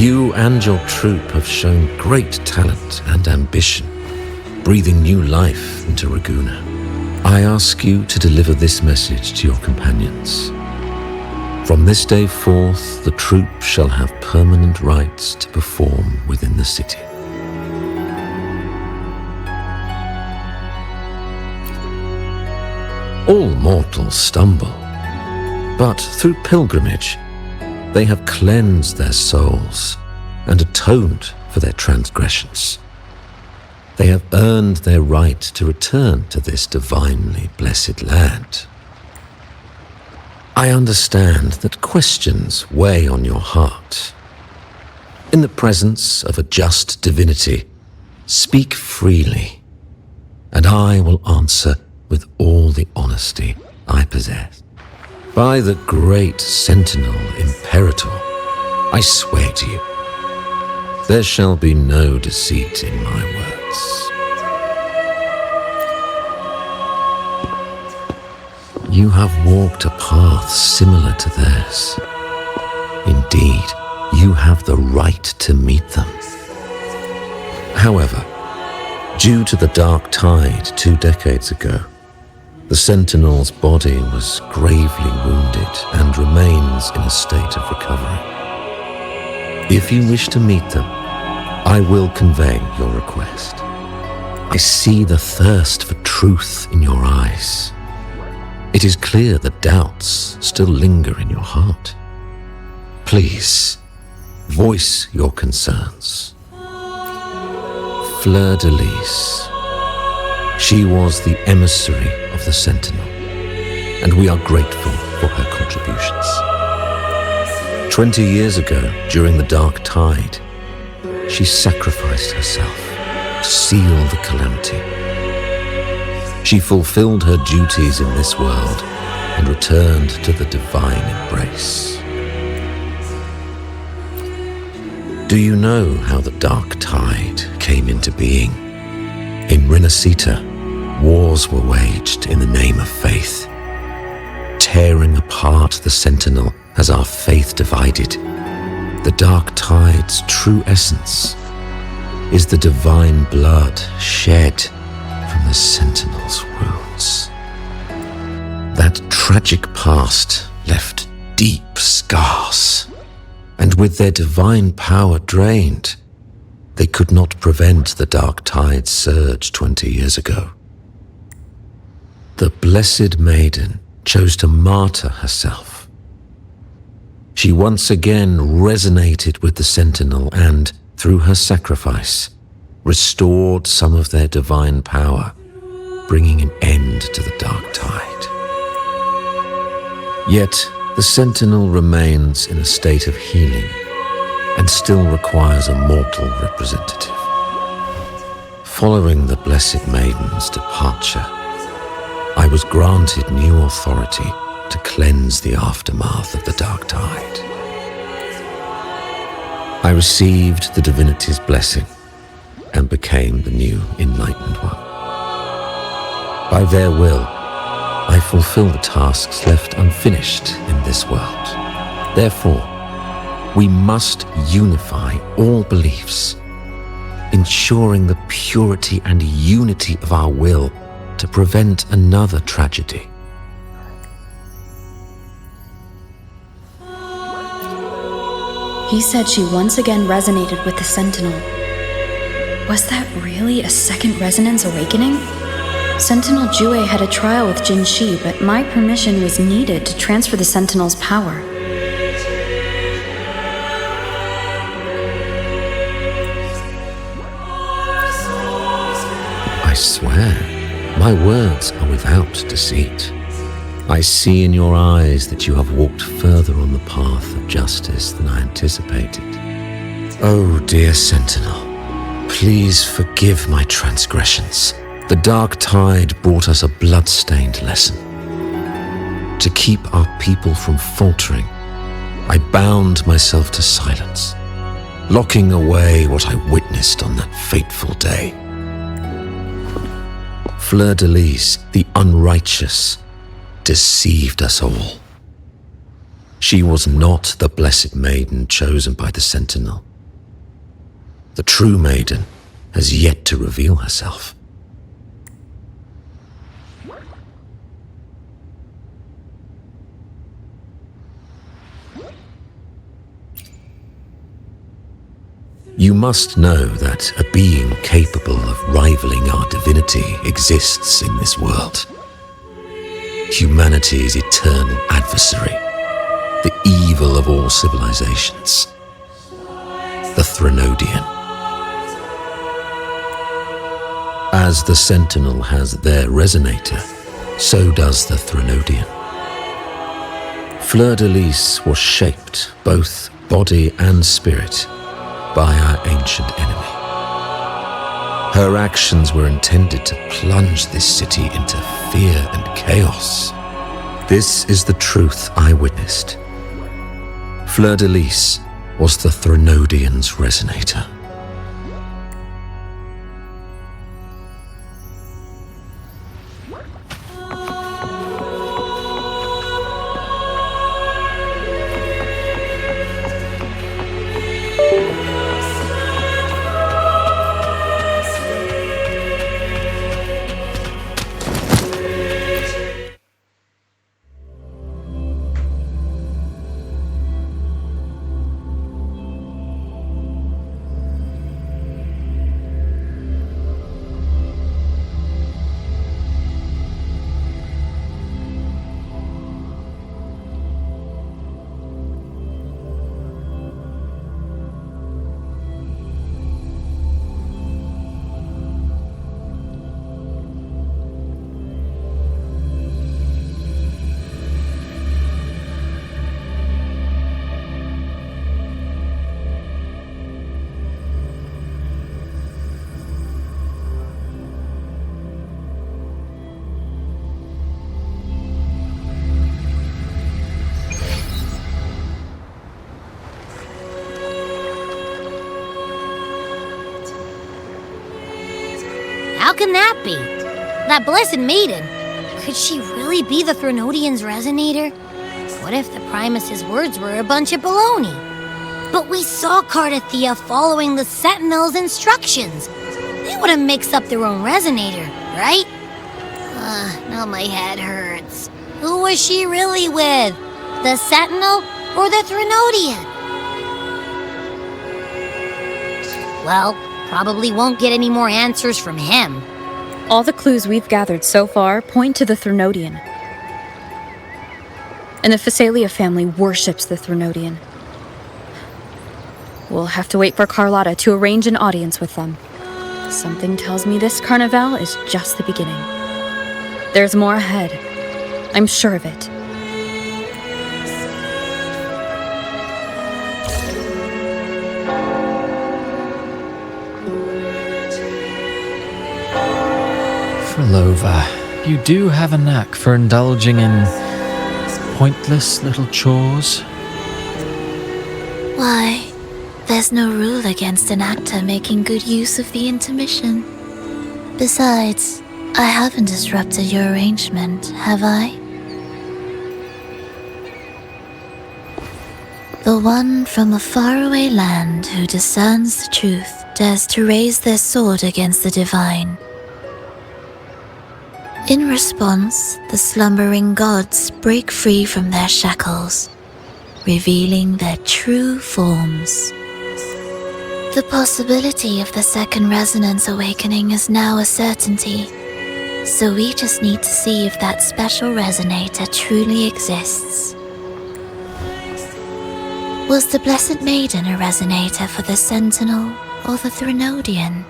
You and your troop have shown great talent and ambition, breathing new life into Ragusa. I ask you to deliver this message to your companions. From this day forth, the troop shall have permanent rights to perform within the city. All mortals stumble, but through pilgrimage, they have cleansed their souls and atoned for their transgressions. They have earned their right to return to this divinely blessed land. I understand that questions weigh on your heart. In the presence of a just divinity, speak freely, and I will answer with all the honesty I possess. By the great Sentinel Imperator, I swear to you, there shall be no deceit in my words. You have walked a path similar to theirs. Indeed, you have the right to meet them. However, due to the dark tide 2 decades ago, the Sentinel's body was gravely wounded and remains in a state of recovery. If you wish to meet them, I will convey your request. I see the thirst for truth in your eyes. It is clear that doubts still linger in your heart. Please, voice your concerns. Fleur-de-Lis. She was the emissary of the Sentinel, and we are grateful for her contributions. 20 years ago, during the dark tide, she sacrificed herself to seal the calamity. She fulfilled her duties in this world and returned to the divine embrace. Do you know how the dark tide came into being? In Renacita, wars were waged in the name of faith, tearing apart the Sentinel as our faith divided. The dark tide's true essence is the divine blood shed from the Sentinel's wounds. That tragic past left deep scars, and with their divine power drained, they could not prevent the dark tide's surge 20 years ago. The Blessed Maiden chose to martyr herself. She once again resonated with the Sentinel and, through her sacrifice, restored some of their divine power, bringing an end to the dark tide. Yet, the Sentinel remains in a state of healing and still requires a mortal representative. Following the Blessed Maiden's departure, I was granted new authority to cleanse the aftermath of the dark tide. I received the divinity's blessing and became the new enlightened one. By their will, I fulfill the tasks left unfinished in this world. Therefore, we must unify all beliefs, ensuring the purity and unity of our will to prevent another tragedy. He said she once again resonated with the Sentinel. Was that really a second resonance awakening? Sentinel Jue had a trial with Jin Shi, but my permission was needed to transfer the Sentinel's power. I swear, my words are without deceit. I see in your eyes that you have walked further on the path of justice than I anticipated. Oh, dear Sentinel, please forgive my transgressions. The dark tide brought us a blood-stained lesson. To keep our people from faltering, I bound myself to silence, locking away what I witnessed on that fateful day. Fleur-de-Lis, the unrighteous, deceived us all. She was not the blessed maiden chosen by the Sentinel. The true maiden has yet to reveal herself. You must know that a being capable of rivaling our divinity exists in this world. Humanity's eternal adversary, the evil of all civilizations, the Threnodian. As the Sentinel has their resonator, so does the Threnodian. Fleur-de-Lis was shaped, both body and spirit, by our ancient enemy. Her actions were intended to plunge this city into fear and chaos. This is the truth I witnessed. Fleur-de-Lis was the Threnodian's resonator. How can that be? That blessed maiden, could she really be the Threnodian's resonator? What if the Primus's words were a bunch of baloney? But we saw Cardathia following the Sentinel's instructions. They wouldn't mix up their own resonator, right? Now my head hurts. Who was she really with? The Sentinel or the Threnodian? Well, probably won't get any more answers from him. All the clues we've gathered so far point to the Threnodian. And the Phasalia family worships the Threnodian. We'll have to wait for Carlotta to arrange an audience with them. Something tells me this carnival is just the beginning. There's more ahead. I'm sure of it. Frolova, you do have a knack for indulging in pointless little chores. Why? There's no rule against an actor making good use of the intermission. Besides, I haven't disrupted your arrangement, have I? The one from a faraway land who discerns the truth dares to raise their sword against the divine. In response, the slumbering gods break free from their shackles, revealing their true forms. The possibility of the second resonance awakening is now a certainty, so we just need to see if that special resonator truly exists. Was the Blessed Maiden a resonator for the Sentinel or the Threnodian?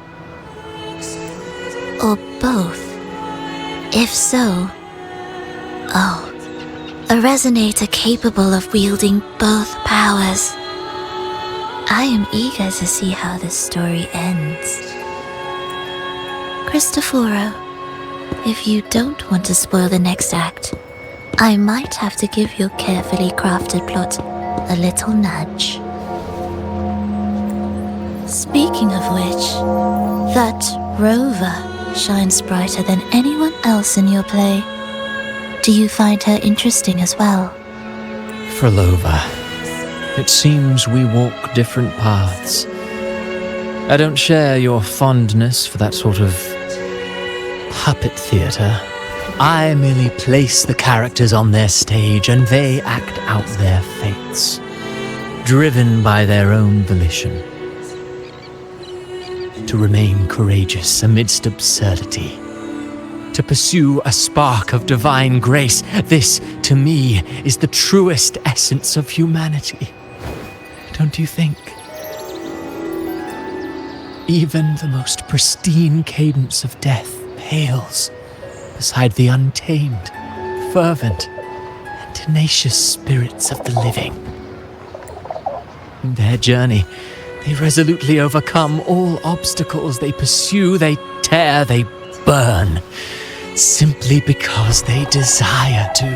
Or both? If so, a resonator capable of wielding both powers. I am eager to see how this story ends. Cristoforo, if you don't want to spoil the next act, I might have to give your carefully crafted plot a little nudge. Speaking of which, that rover shines brighter than anyone else in your play. Do you find her interesting as well? Frolova, it seems we walk different paths. I don't share your fondness for that sort of puppet theatre. I merely place the characters on their stage and they act out their fates, driven by their own volition. To remain courageous amidst absurdity, to pursue a spark of divine grace, this, to me, is the truest essence of humanity. Don't you think? Even the most pristine cadence of death pales beside the untamed, fervent, and tenacious spirits of the living. In their journey, they resolutely overcome all obstacles. They pursue, they tear, they burn, simply because they desire to.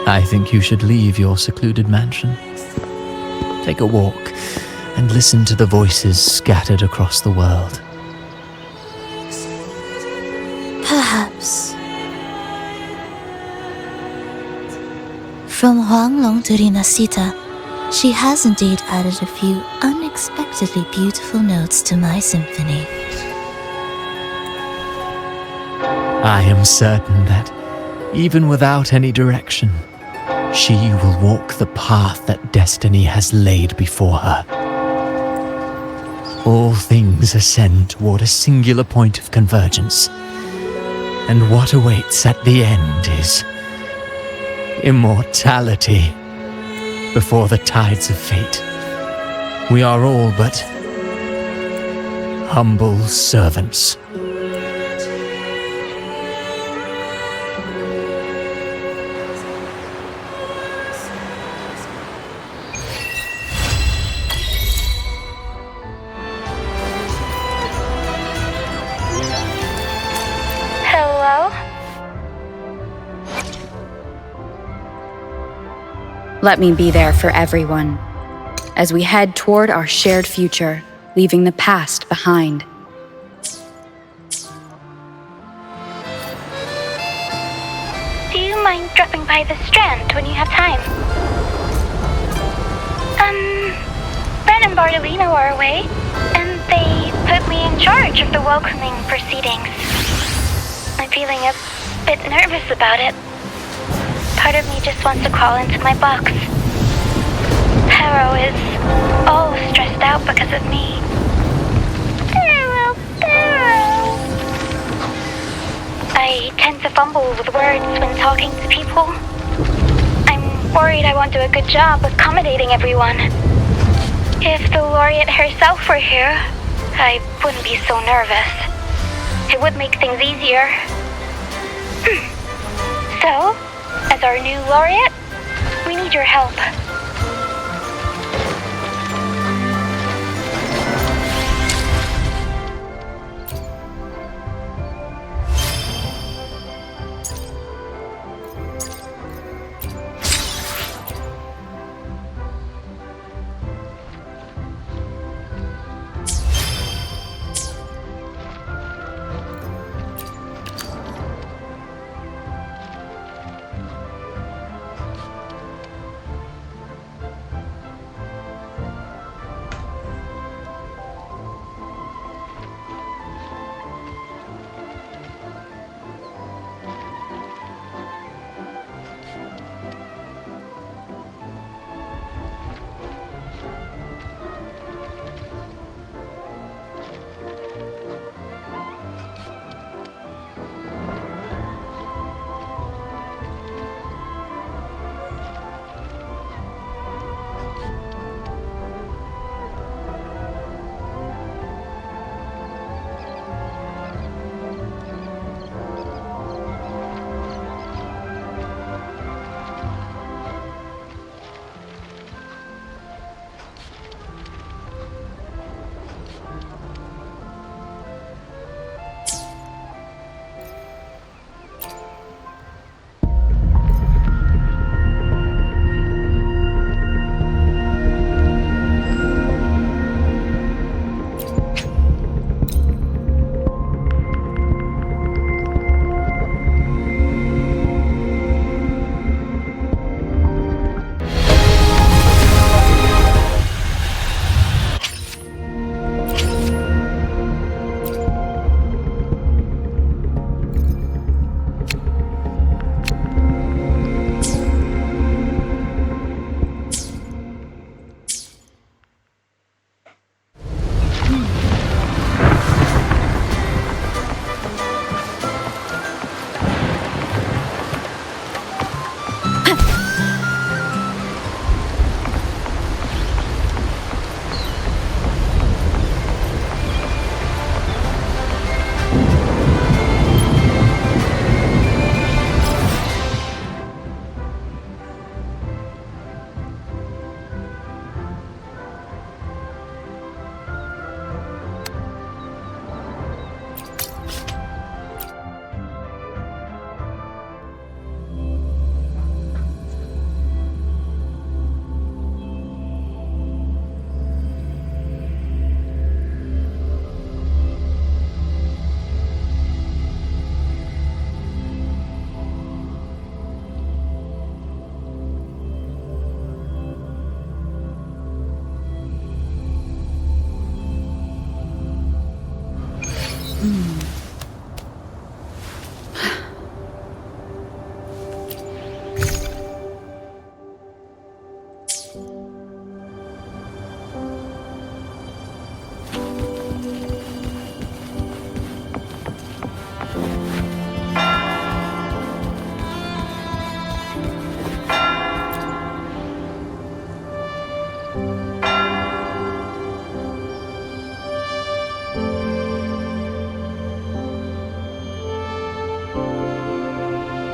I think you should leave your secluded mansion. Take a walk and listen to the voices scattered across the world. Perhaps. From Huanglong to Rinasita, she has indeed added a few unexpectedly beautiful notes to my symphony. I am certain that, even without any direction, she will walk the path that destiny has laid before her. All things ascend toward a singular point of convergence, and what awaits at the end is immortality before the tides of fate. We are all but humble servants. Let me be there for everyone, as we head toward our shared future, leaving the past behind. Do you mind dropping by the Strand when you have time? Ren and Bartolino are away, and they put me in charge of the welcoming proceedings. I'm feeling a bit nervous about it. Part of me just wants to crawl into my box. Harrow is all stressed out because of me. Harrow. I tend to fumble with words when talking to people. I'm worried I won't do a good job accommodating everyone. If the laureate herself were here, I wouldn't be so nervous. It would make things easier. So, as our new laureate, we need your help.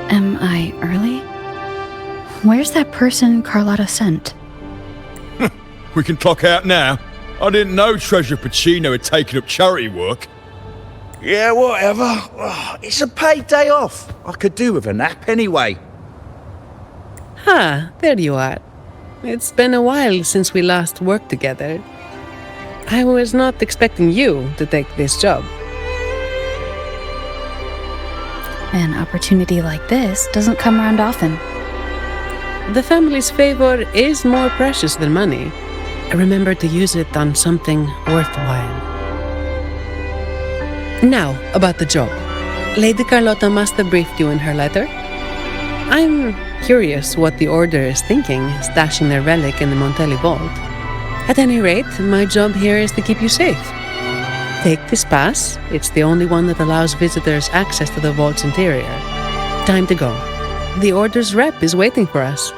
Am I early? Where's that person Carlotta sent? We can clock out now. I didn't know Treasurer Pacino had taken up charity work. Yeah, whatever. Oh, it's a paid day off. I could do with a nap anyway. Ah, there you are. It's been a while since we last worked together. I was not expecting you to take this job. An opportunity like this doesn't come around often. The family's favor is more precious than money. Remember to use it on something worthwhile. Now, about the job. Lady Carlotta must have briefed you in her letter. I'm curious what the Order is thinking, stashing their relic in the Montelli vault. At any rate, my job here is to keep you safe. Take this pass. It's the only one that allows visitors access to the vault's interior. Time to go. The Order's rep is waiting for us.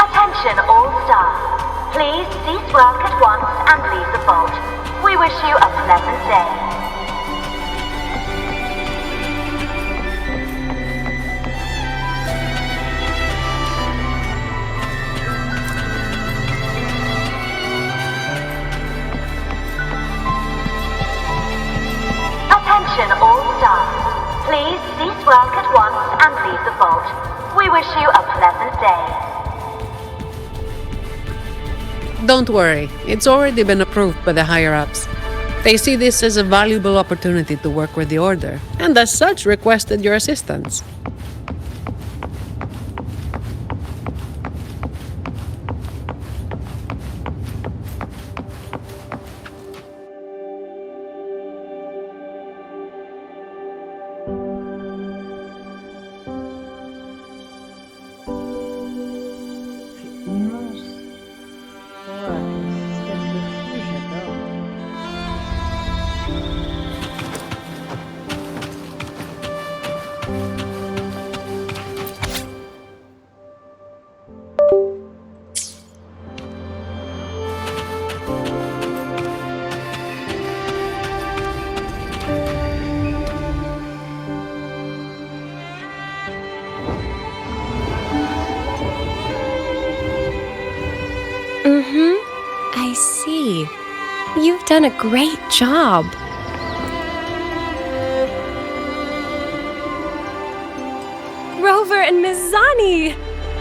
Attention all staff. Please cease work at once and leave the vault. We wish you a pleasant day. Attention all staff. Please cease work at once and leave the vault. We wish you a pleasant day. Don't worry, it's already been approved by the higher-ups. They see this as a valuable opportunity to work with the Order, and as such requested your assistance. I see. You've done a great job. Rover and Miss Zani!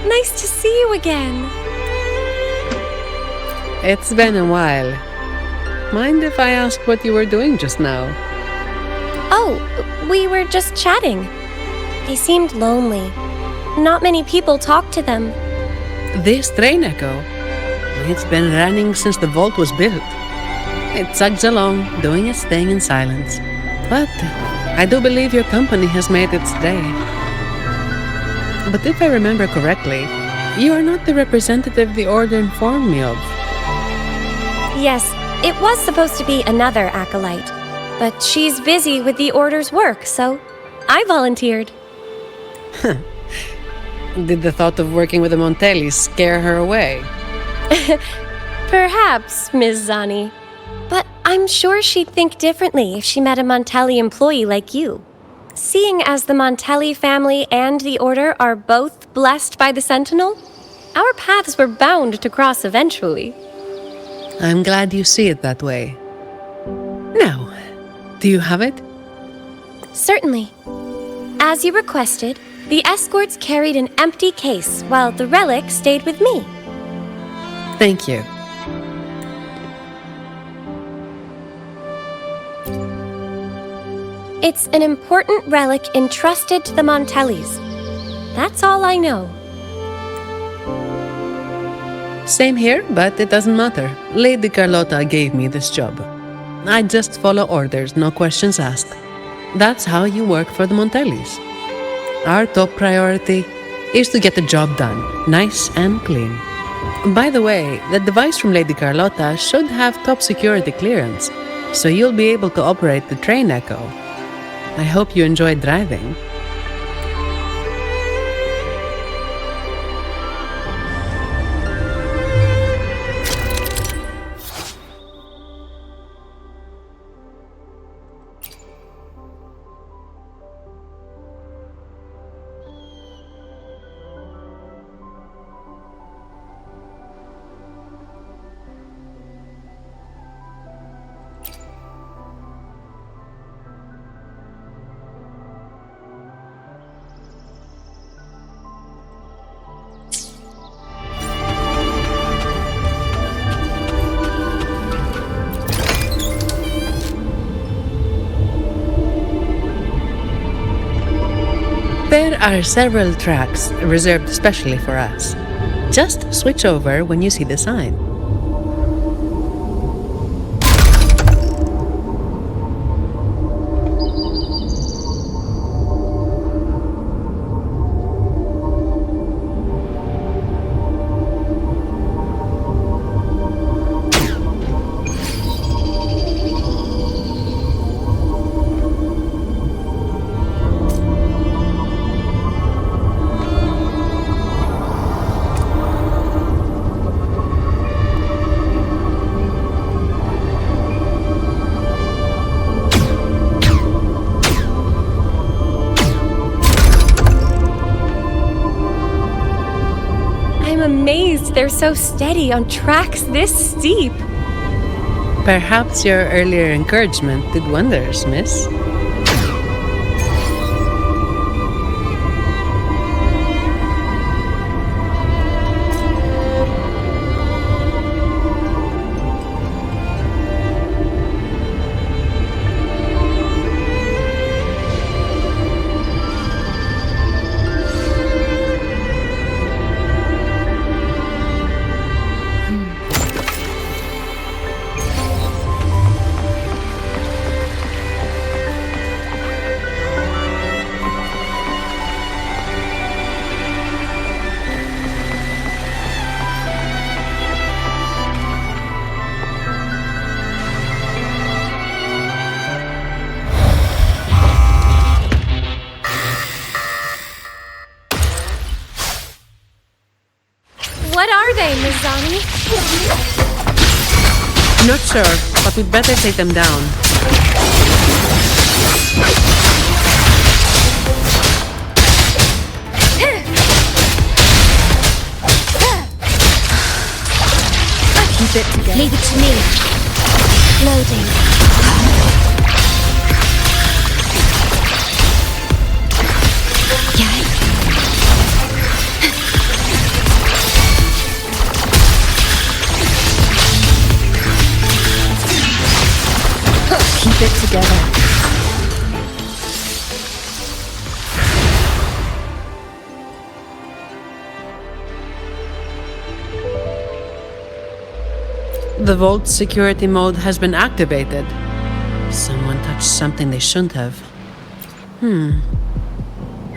Nice to see you again. It's been a while. Mind if I ask what you were doing just now? Oh, we were just chatting. They seemed lonely. Not many people talk to them. This train echo, it's been running since the vault was built. It chugs along, doing its thing in silence. But I do believe your company has made its day. But if I remember correctly, you are not the representative the Order informed me of. Yes, it was supposed to be another acolyte, but she's busy with the Order's work, so I volunteered. Did the thought of working with the Montellis scare her away? Perhaps, Ms. Zani. But I'm sure she'd think differently if she met a Montelli employee like you. Seeing as the Montelli family and the Order are both blessed by the Sentinel, our paths were bound to cross eventually. I'm glad you see it that way. Now, do you have it? Certainly. As you requested, the escorts carried an empty case while the relic stayed with me. Thank you. It's an important relic entrusted to the Montellis. That's all I know. Same here, but it doesn't matter. Lady Carlotta gave me this job. I just follow orders, no questions asked. That's how you work for the Montellis. Our top priority is to get the job done, nice and clean. By the way, the device from Lady Carlotta should have top security clearance, so you'll be able to operate the train echo. I hope you enjoyed driving. There are several tracks reserved specially for us. Just switch over when you see the sign. I'm amazed they're so steady on tracks this steep. Perhaps your earlier encouragement did wonders, miss. What are they, Ms. Zani? Not sure, but we'd better take them down. Keep it together. Leave it to me. Loading. Keep it together. The vault security mode has been activated. Someone touched something they shouldn't have.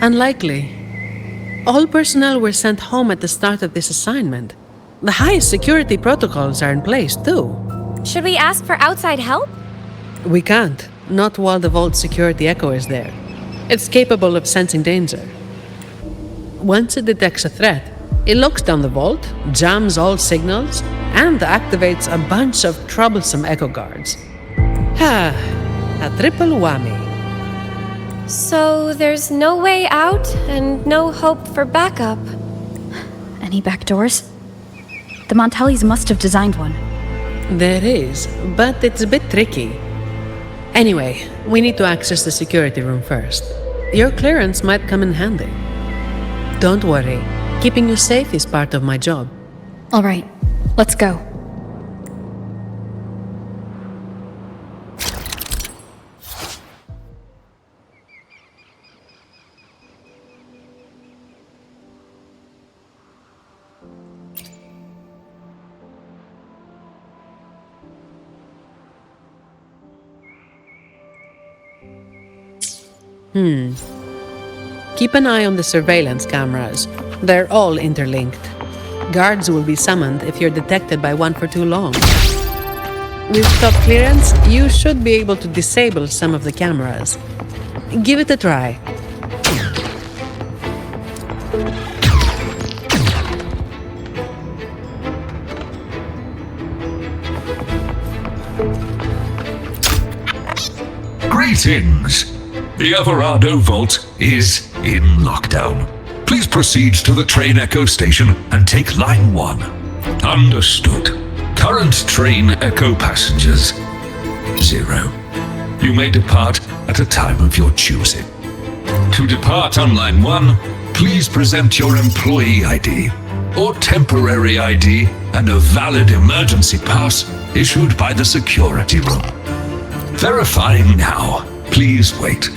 Unlikely. All personnel were sent home at the start of this assignment. The highest security protocols are in place, too. Should we ask for outside help? We can't. Not while the vault security echo is there. It's capable of sensing danger. Once it detects a threat, it locks down the vault, jams all signals, and activates a bunch of troublesome echo guards. A triple whammy. So there's no way out and no hope for backup. Any back doors? The Montellis must have designed one. There is, but it's a bit tricky. Anyway, we need to access the security room first. Your clearance might come in handy. Don't worry, keeping you safe is part of my job. All right, let's go. Keep an eye on the surveillance cameras. They're all interlinked. Guards will be summoned if you're detected by one for too long. With top clearance, you should be able to disable some of the cameras. Give it a try. Greetings! The Alvarado Vault is in lockdown. Please proceed to the train Echo station and take line 1. Understood. Current train Echo passengers 0. You may depart at a time of your choosing. To depart on line 1, please present your employee ID or temporary ID and a valid emergency pass issued by the security room. Verifying now. Please wait.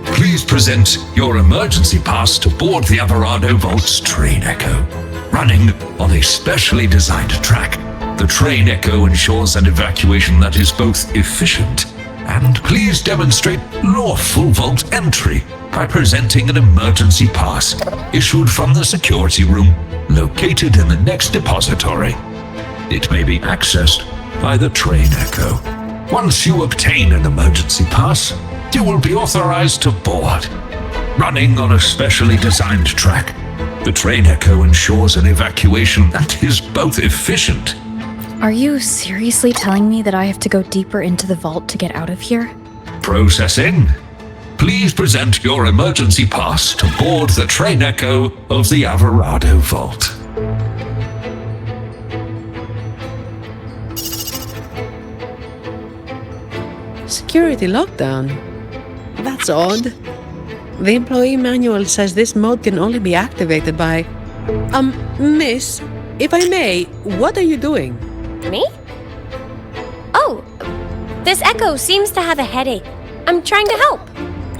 Please present your emergency pass to board the Alvarado Vault's train Echo. Running on a specially designed track, the train Echo ensures an evacuation that is both efficient and please demonstrate lawful vault entry by presenting an emergency pass issued from the security room located in the next depository. It may be accessed by the train Echo. Once you obtain an emergency pass, you will be authorized to board. Running on a specially designed track, the train Echo ensures an evacuation that is both efficient. Are you seriously telling me that I have to go deeper into the vault to get out of here? Processing. Please present your emergency pass to board the train Echo of the Alvarado Vault. Security lockdown? That's odd. The employee manual says this mode can only be activated by... Miss, if I may, what are you doing? Me? Oh, this Echo seems to have a headache. I'm trying to help.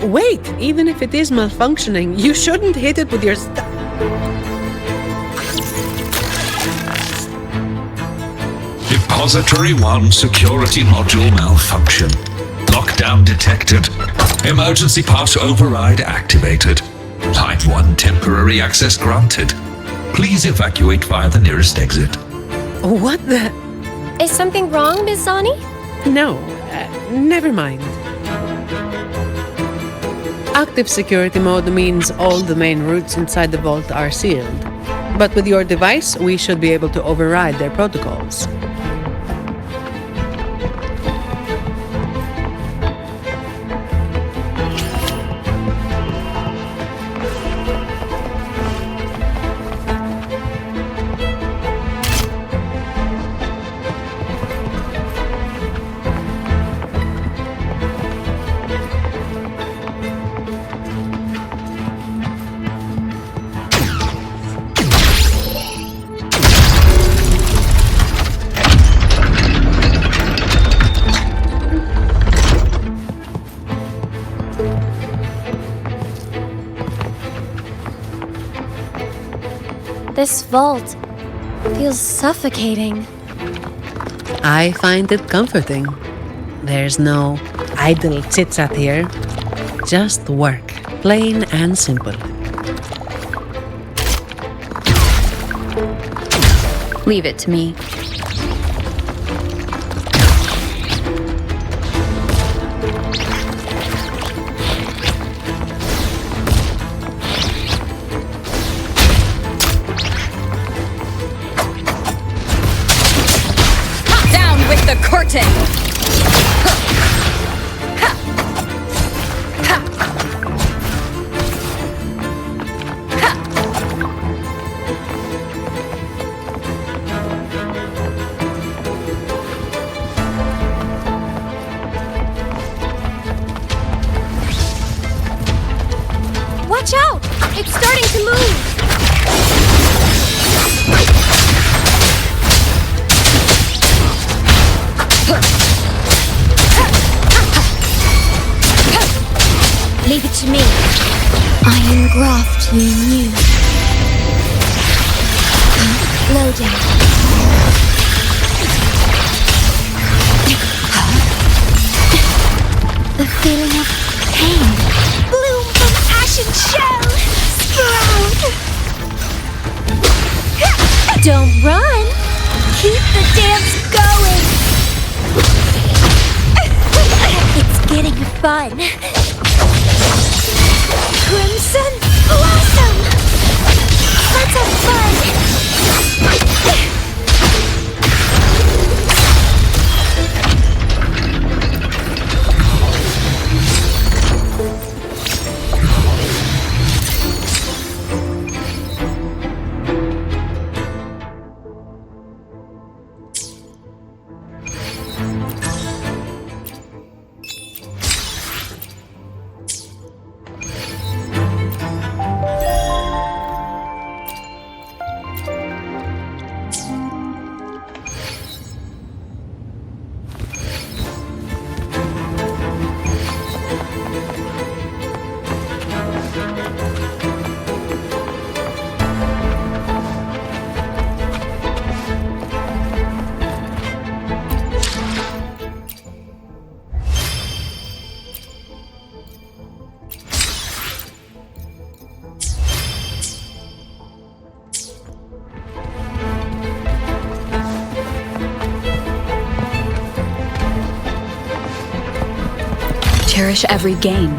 Wait, even if it is malfunctioning, you shouldn't hit it with your Depository 1 security module malfunction. Lockdown detected. Emergency pass override activated. Line 1 temporary access granted. Please evacuate via the nearest exit. What the... Is something wrong, Miss Zani? No, never mind. Active security mode means all the main routes inside the vault are sealed. But with your device, we should be able to override their protocols. This vault feels suffocating. I find it comforting. There's no idle chit-chat here. Just work, plain and simple. Leave it to me. Down with the curtain! Watch out! It's starting to move! Leave it to me. Iron graft you new. Loading. The feeling of pain. Bloom from ashen shell. Sprout. Don't run. Keep the dance going. It's getting fun. Crimson Blossom! Let's have fun! Cherish every gain.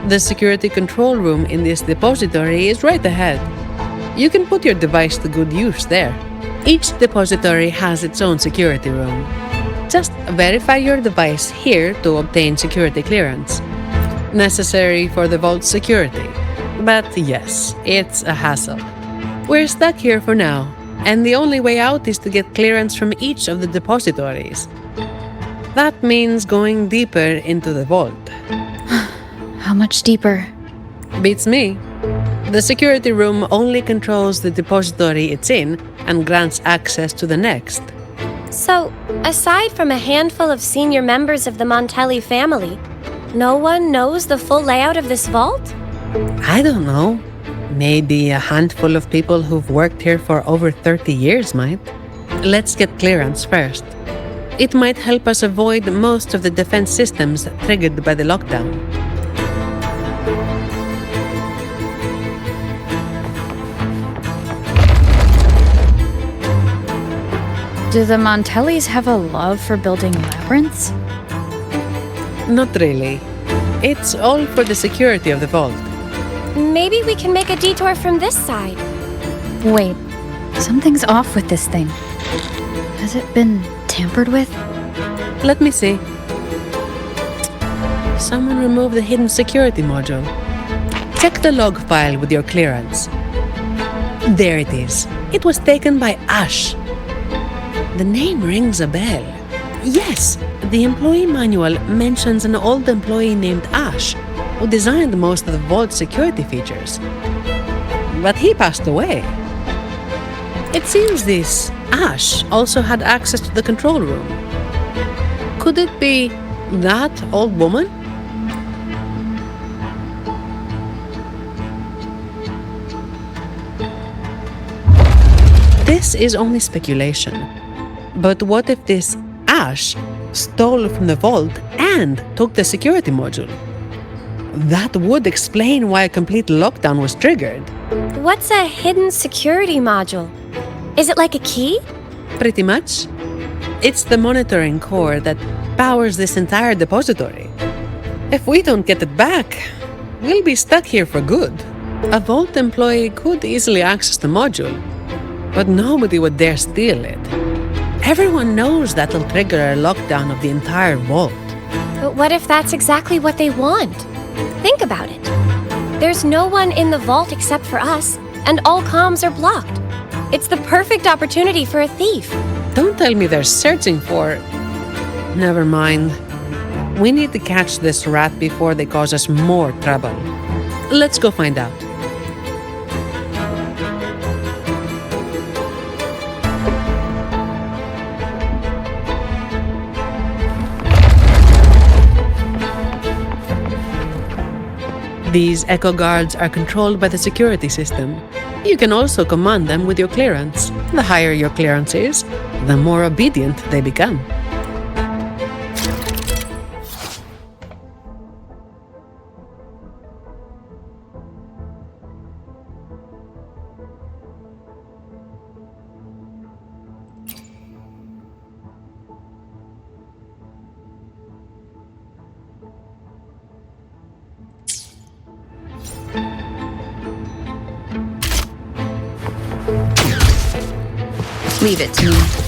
The security control room in this depository is right ahead. You can put your device to good use there. Each depository has its own security room. Just verify your device here to obtain security clearance. Necessary for the vault's security. But yes, it's a hassle. We're stuck here for now, and the only way out is to get clearance from each of the depositories. That means going deeper into the vault. How much deeper? Beats me. The security room only controls the depository it's in and grants access to the next. So, aside from a handful of senior members of the Montelli family, no one knows the full layout of this vault? I don't know. Maybe a handful of people who've worked here for over 30 years might. Let's get clearance first. It might help us avoid most of the defense systems triggered by the lockdown. Do the Montellis have a love for building labyrinths? Not really. It's all for the security of the vault. Maybe we can make a detour from this side. Wait, something's off with this thing. Has it been tampered with? Let me see. Someone removed the hidden security module. Check the log file with your clearance. There it is. It was taken by Ash. The name rings a bell. Yes, the employee manual mentions an old employee named Ash, who designed most of the vault's security features. But he passed away. It seems this Ash also had access to the control room. Could it be that old woman? This is only speculation. But what if this Ash stole from the vault and took the security module? That would explain why a complete lockdown was triggered. What's a hidden security module? Is it like a key? Pretty much. It's the monitoring core that powers this entire depository. If we don't get it back, we'll be stuck here for good. A vault employee could easily access the module, but nobody would dare steal it. Everyone knows that'll trigger a lockdown of the entire vault. But what if that's exactly what they want? Think about it. There's no one in the vault except for us, and all comms are blocked. It's the perfect opportunity for a thief. Don't tell me they're searching for... Never mind. We need to catch this rat before they cause us more trouble. Let's go find out. These Echo Guards are controlled by the security system. You can also command them with your clearance. The higher your clearance is, the more obedient they become. Leave it to me.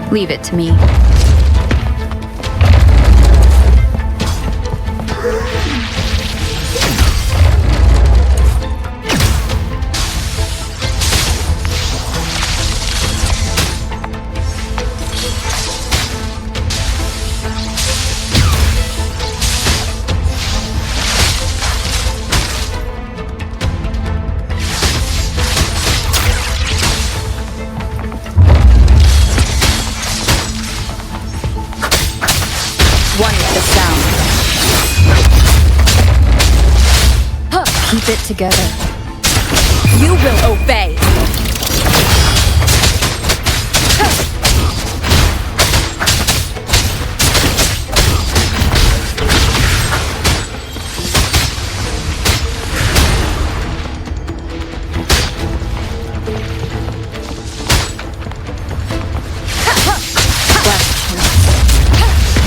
Leave it to me. Keep it together. You will obey!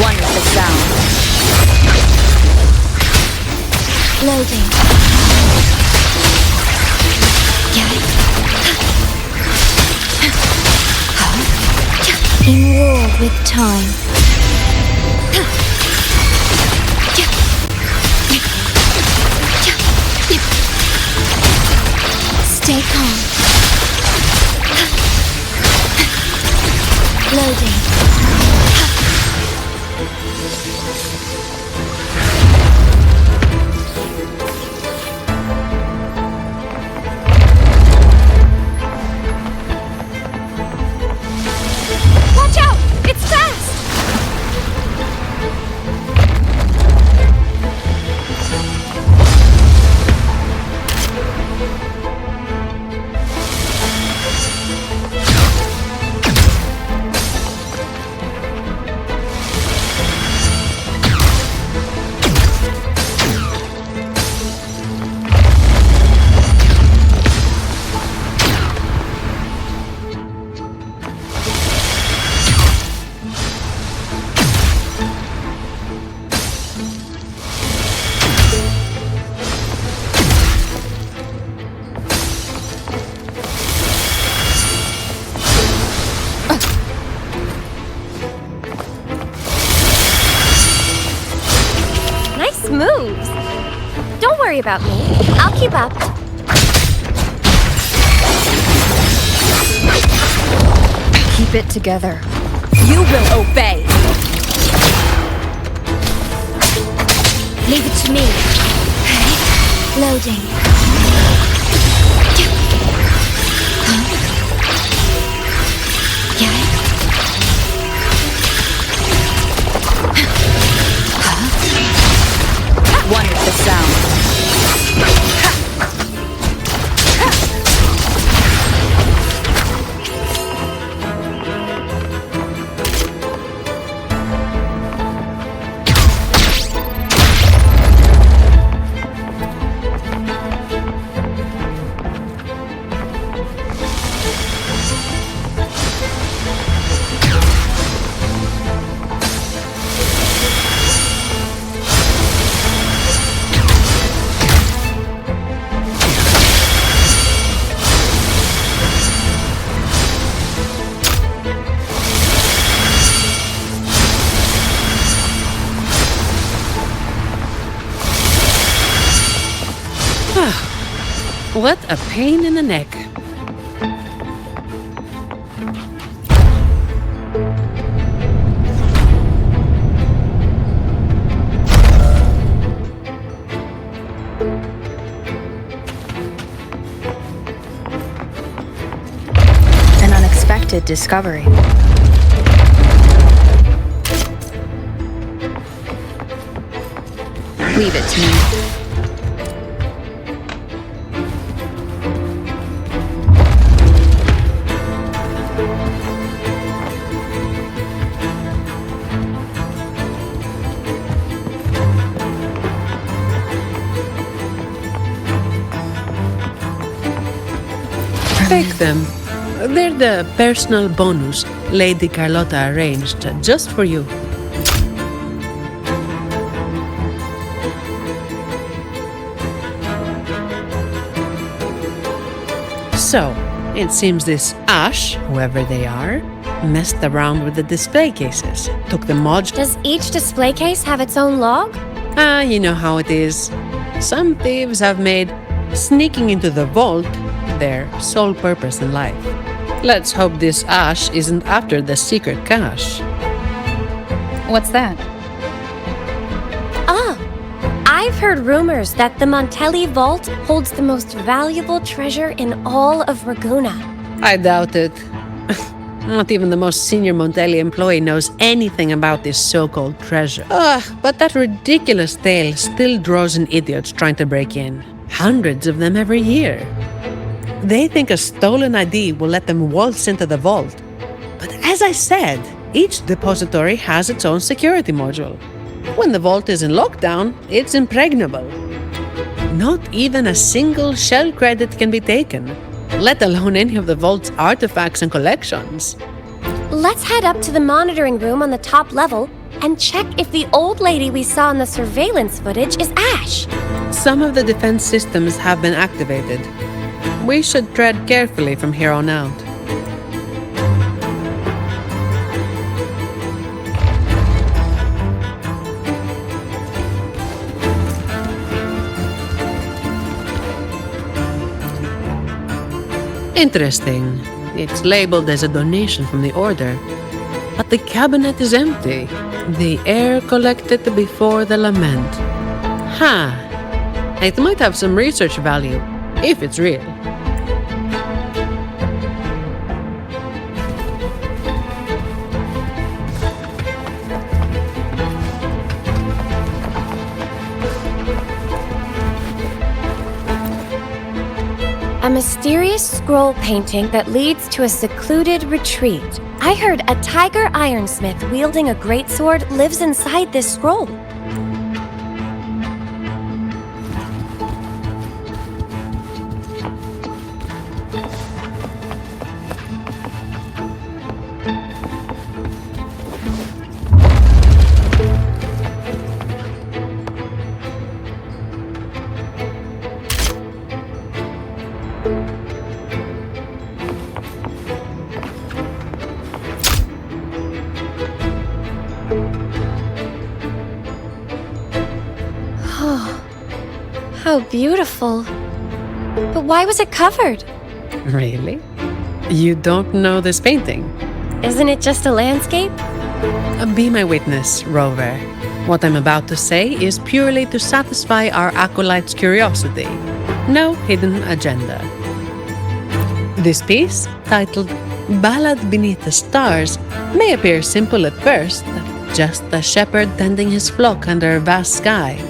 One with the sound. Loading. In war with time. Stay calm. Loading. Moves. Don't worry about me. I'll keep up. Keep it together. You will obey. Leave it to me. Loading. One with the sound. What a pain in the neck. An unexpected discovery. Leave it to me. Take them. They're the personal bonus Lady Carlotta arranged just for you. So, it seems this Ash, whoever they are, messed around with the display cases, took the modules. Does each display case have its own log? You know how it is. Some thieves have made sneaking into the vault their sole purpose in life. Let's hope this Ash isn't after the secret cache. What's that? I've heard rumors that the Montelli Vault holds the most valuable treasure in all of Raguna. I doubt it. Not even the most senior Montelli employee knows anything about this so-called treasure. But that ridiculous tale still draws in idiots trying to break in. Hundreds of them every year. They think a stolen ID will let them waltz into the vault. But as I said, each depository has its own security module. When the vault is in lockdown, it's impregnable. Not even a single shell credit can be taken, let alone any of the vault's artifacts and collections. Let's head up to the monitoring room on the top level and check if the old lady we saw in the surveillance footage is Ash. Some of the defense systems have been activated. We should tread carefully from here on out. Interesting. It's labeled as a donation from the Order. But the cabinet is empty. The air collected before the lament. It might have some research value, if it's real. A mysterious scroll painting that leads to a secluded retreat. I heard a tiger ironsmith wielding a greatsword lives inside this scroll. How beautiful. But why was it covered? Really? You don't know this painting? Isn't it just a landscape? Be my witness, Rover. What I'm about to say is purely to satisfy our acolyte's curiosity. No hidden agenda. This piece, titled Ballad Beneath the Stars, may appear simple at first, just a shepherd tending his flock under a vast sky.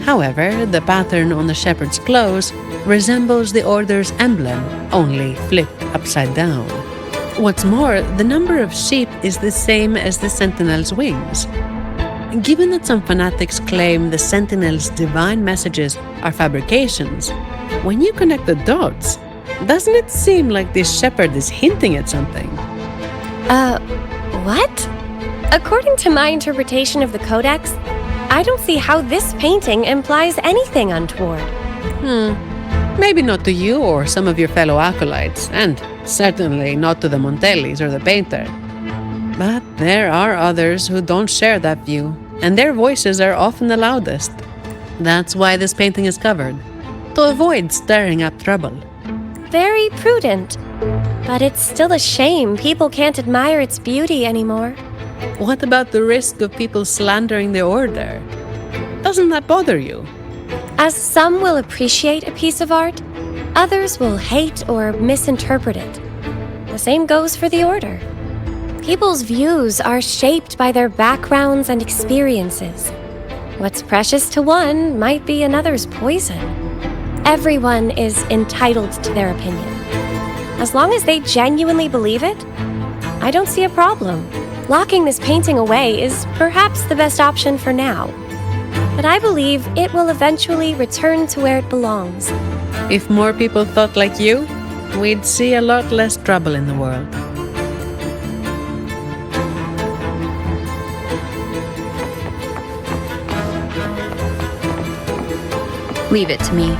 However, the pattern on the shepherd's clothes resembles the Order's emblem, only flipped upside down. What's more, the number of sheep is the same as the Sentinel's wings. Given that some fanatics claim the Sentinel's divine messages are fabrications, when you connect the dots, doesn't it seem like this shepherd is hinting at something? What? According to my interpretation of the Codex, I don't see how this painting implies anything untoward. Maybe not to you or some of your fellow acolytes, and certainly not to the Montellis or the painter. But there are others who don't share that view, and their voices are often the loudest. That's why this painting is covered, to avoid stirring up trouble. Very prudent. But it's still a shame people can't admire its beauty anymore. What about the risk of people slandering the Order? Doesn't that bother you? As some will appreciate a piece of art, others will hate or misinterpret it. The same goes for the Order. People's views are shaped by their backgrounds and experiences. What's precious to one might be another's poison. Everyone is entitled to their opinion. As long as they genuinely believe it, I don't see a problem. Locking this painting away is perhaps the best option for now. But I believe it will eventually return to where it belongs. If more people thought like you, we'd see a lot less trouble in the world. Leave it to me.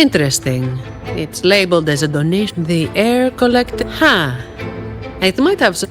Interesting. It's labeled as a donation. The air collector. Huh. It might have some.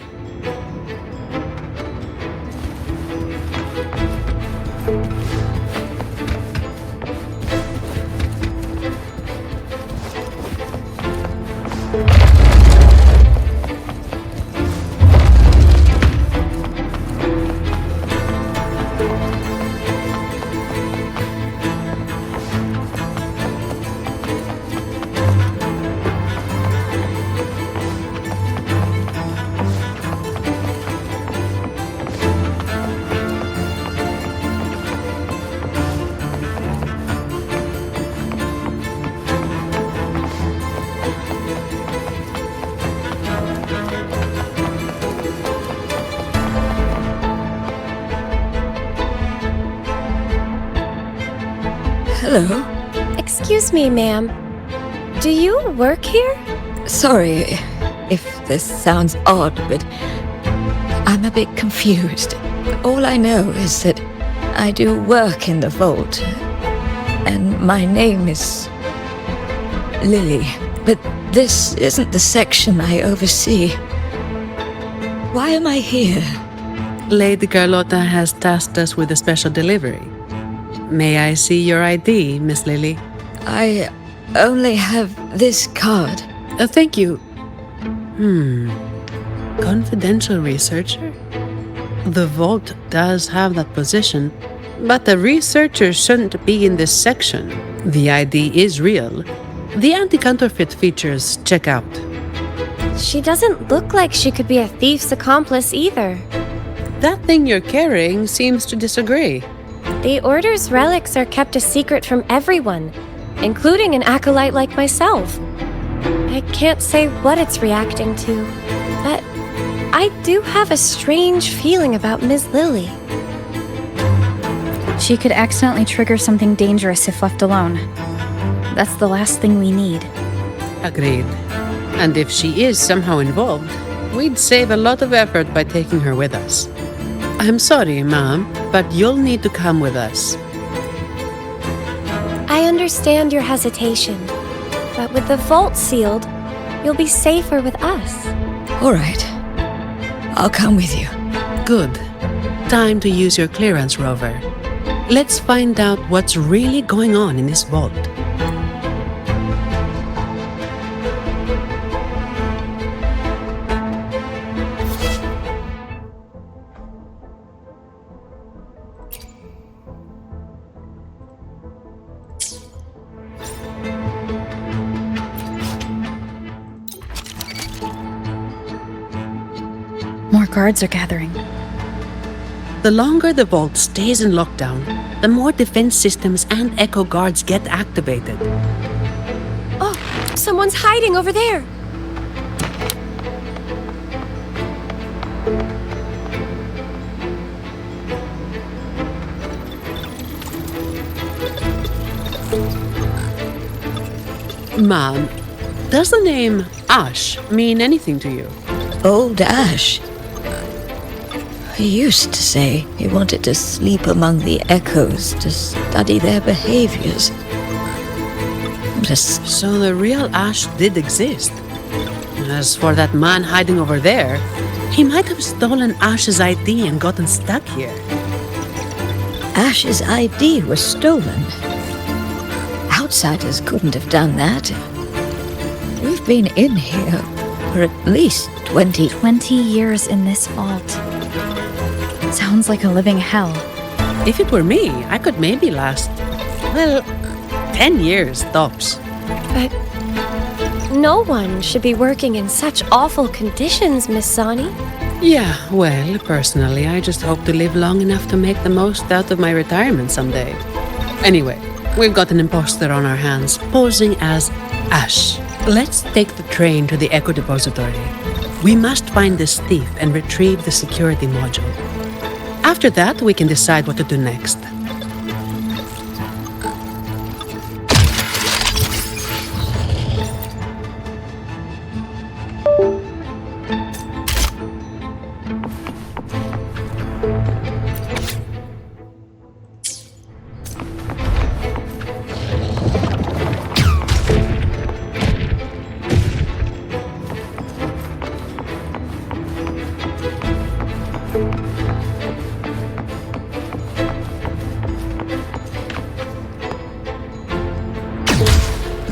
Hello? Excuse me, ma'am. Do you work here? Sorry if this sounds odd, but I'm a bit confused. All I know is that I do work in the vault, and my name is Lily, but this isn't the section I oversee. Why am I here? Lady Carlotta has tasked us with a special delivery. May I see your ID, Miss Lily? I only have this card. Thank you. Confidential researcher? The vault does have that position, but the researcher shouldn't be in this section. The ID is real. The anti-counterfeit features check out. She doesn't look like she could be a thief's accomplice either. That thing you're carrying seems to disagree. The Order's relics are kept a secret from everyone, including an acolyte like myself. I can't say what it's reacting to, but I do have a strange feeling about Ms. Lily. She could accidentally trigger something dangerous if left alone. That's the last thing we need. Agreed. And if she is somehow involved, we'd save a lot of effort by taking her with us. I'm sorry, Ma'am, but you'll need to come with us. I understand your hesitation, but with the vault sealed, you'll be safer with us. All right. I'll come with you. Good. Time to use your clearance, Rover. Let's find out what's really going on in this vault. More guards are gathering. The longer the vault stays in lockdown, the more defense systems and echo guards get activated. Oh, someone's hiding over there! Ma'am, does the name Ash mean anything to you? Old Ash. He used to say he wanted to sleep among the echoes to study their behaviors. So the real Ash did exist. As for that man hiding over there, he might have stolen Ash's ID and gotten stuck here. Ash's ID was stolen. Outsiders couldn't have done that. We've been in here for at least 20 years in this vault. Sounds like a living hell. If it were me, I could maybe last, 10 years tops. But no one should be working in such awful conditions, Miss Sani. Yeah, well, personally, I just hope to live long enough to make the most out of my retirement someday. Anyway, we've got an imposter on our hands, posing as Ash. Let's take the train to the Echo Depository. We must find this thief and retrieve the security module. After that, we can decide what to do next.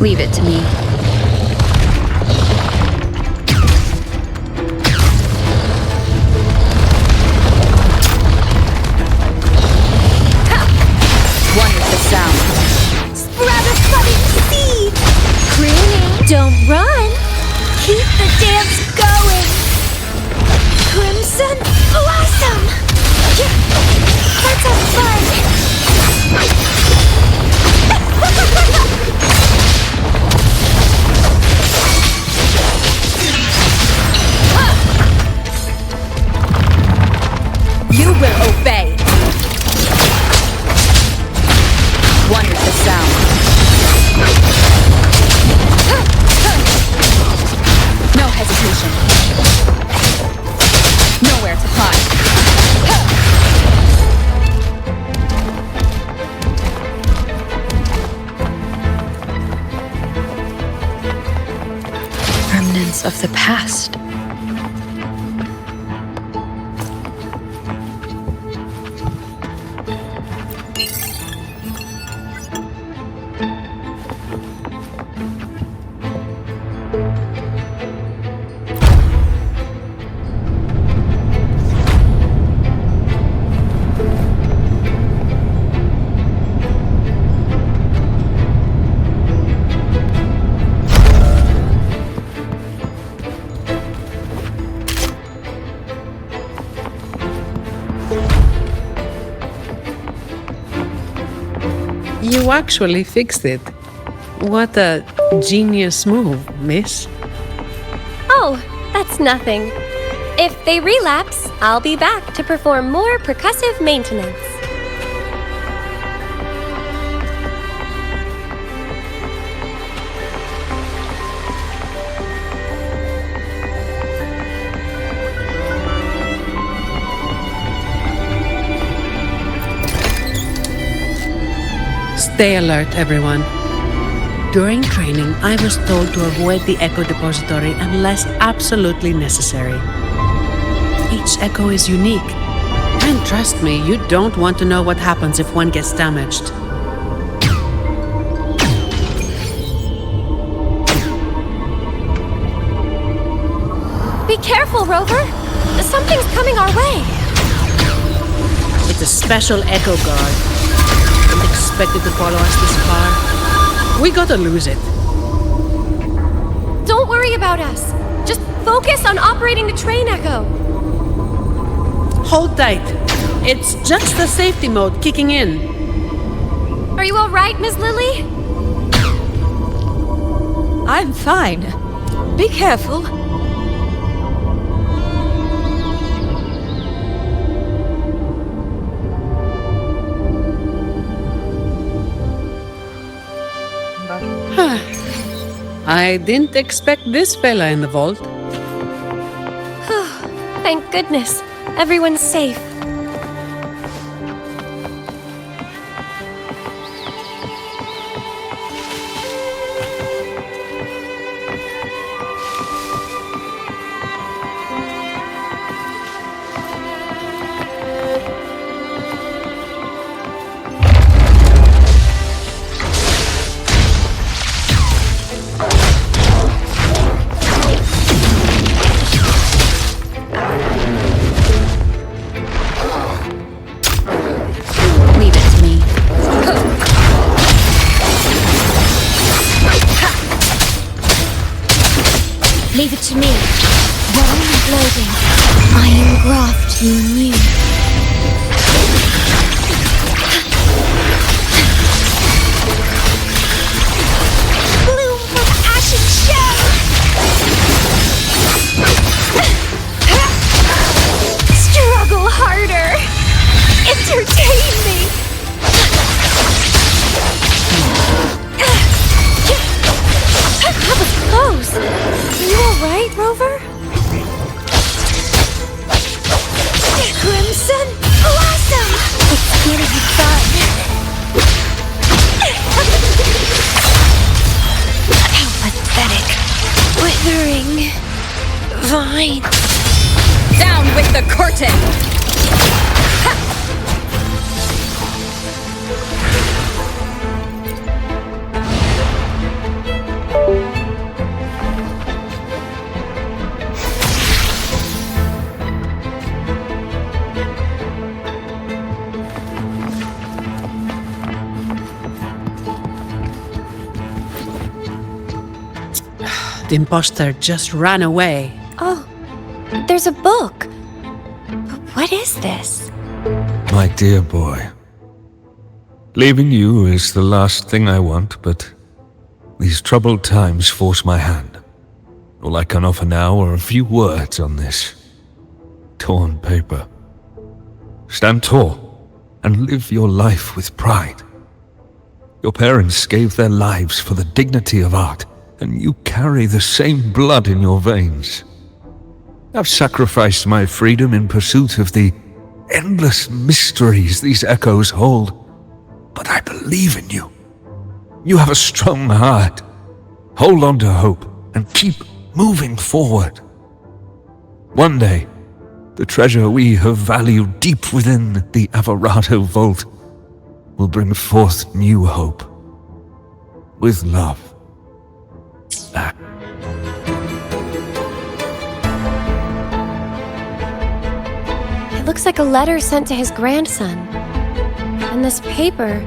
Leave it to me. Wonderful sound. Sprout a budding seed! Pruning, don't run! Keep the dance going! Crimson blossom! Let's have fun! You will obey! Wonderful sound. No hesitation. Nowhere to hide. Remnants of the past. You actually fixed it. What a genius move, miss. Oh, that's nothing. If they relapse, I'll be back to perform more percussive maintenance. Stay alert, everyone. During training, I was told to avoid the Echo Depository unless absolutely necessary. Each Echo is unique. And trust me, you don't want to know what happens if one gets damaged. Be careful, Rover! Something's coming our way! It's a special Echo Guard. Didn't expect it to follow us this far. We gotta lose it. Don't worry about us. Just focus on operating the train Echo. Hold tight. It's just the safety mode kicking in. Are you all right, Miss Lily? I'm fine. Be careful. I didn't expect this fella in the vault. Thank goodness. Everyone's safe. Leave it to me. Warm and bloating. Iron graft you knew. Bloom from ashen shell! Struggle harder! Entertain me! That was close! Are you alright, Rover? Crimson Blossom! It's getting fun. How pathetic. Withering vine. Down with the curtain! The imposter just ran away. Oh, there's a book. But what is this? My dear boy, leaving you is the last thing I want, but these troubled times force my hand. All I can offer now are a few words on this torn paper. Stand tall and live your life with pride. Your parents gave their lives for the dignity of art, and you carry the same blood in your veins. I've sacrificed my freedom in pursuit of the endless mysteries these echoes hold, but I believe in you. You have a strong heart. Hold on to hope and keep moving forward. One day, the treasure we have valued deep within the Averado Vault will bring forth new hope. With love. It looks like a letter sent to his grandson. And this paper,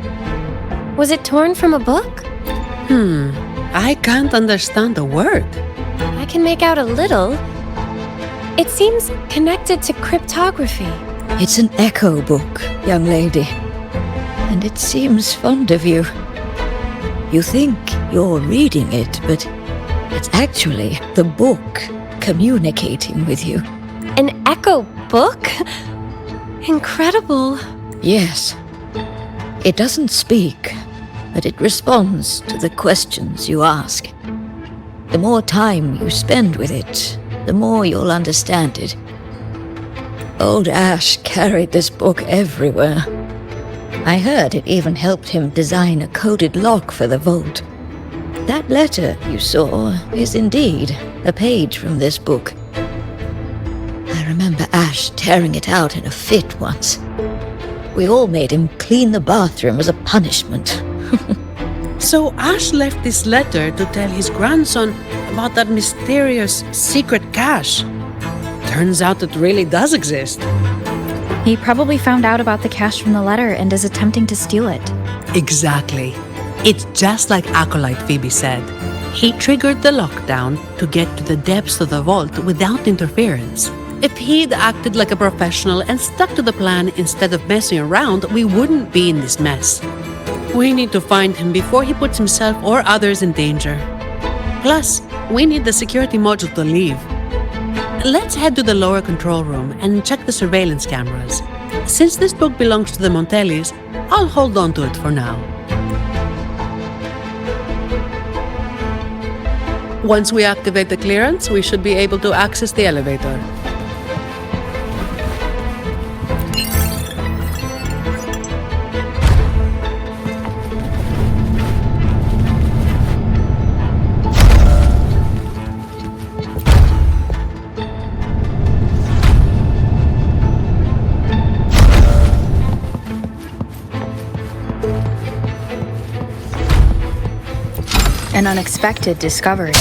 was it torn from a book? I can't understand a word. I can make out a little. It seems connected to cryptography. It's an echo book, young lady. And it seems fond of you. You think you're reading it, but it's actually the book communicating with you. An echo book? Incredible. Yes. It doesn't speak, but it responds to the questions you ask. The more time you spend with it, the more you'll understand it. Old Ash carried this book everywhere. I heard it even helped him design a coded lock for the vault. That letter you saw is indeed a page from this book. I remember Ash tearing it out in a fit once. We all made him clean the bathroom as a punishment. So Ash left this letter to tell his grandson about that mysterious secret cache. Turns out it really does exist. He probably found out about the cache from the letter and is attempting to steal it. Exactly. It's just like Acolyte Phoebe said. He triggered the lockdown to get to the depths of the vault without interference. If he'd acted like a professional and stuck to the plan instead of messing around, we wouldn't be in this mess. We need to find him before he puts himself or others in danger. Plus, we need the security module to leave. Let's head to the lower control room and check the surveillance cameras. Since this book belongs to the Montellis, I'll hold on to it for now. Once we activate the clearance, we should be able to access the elevator. An unexpected discovery.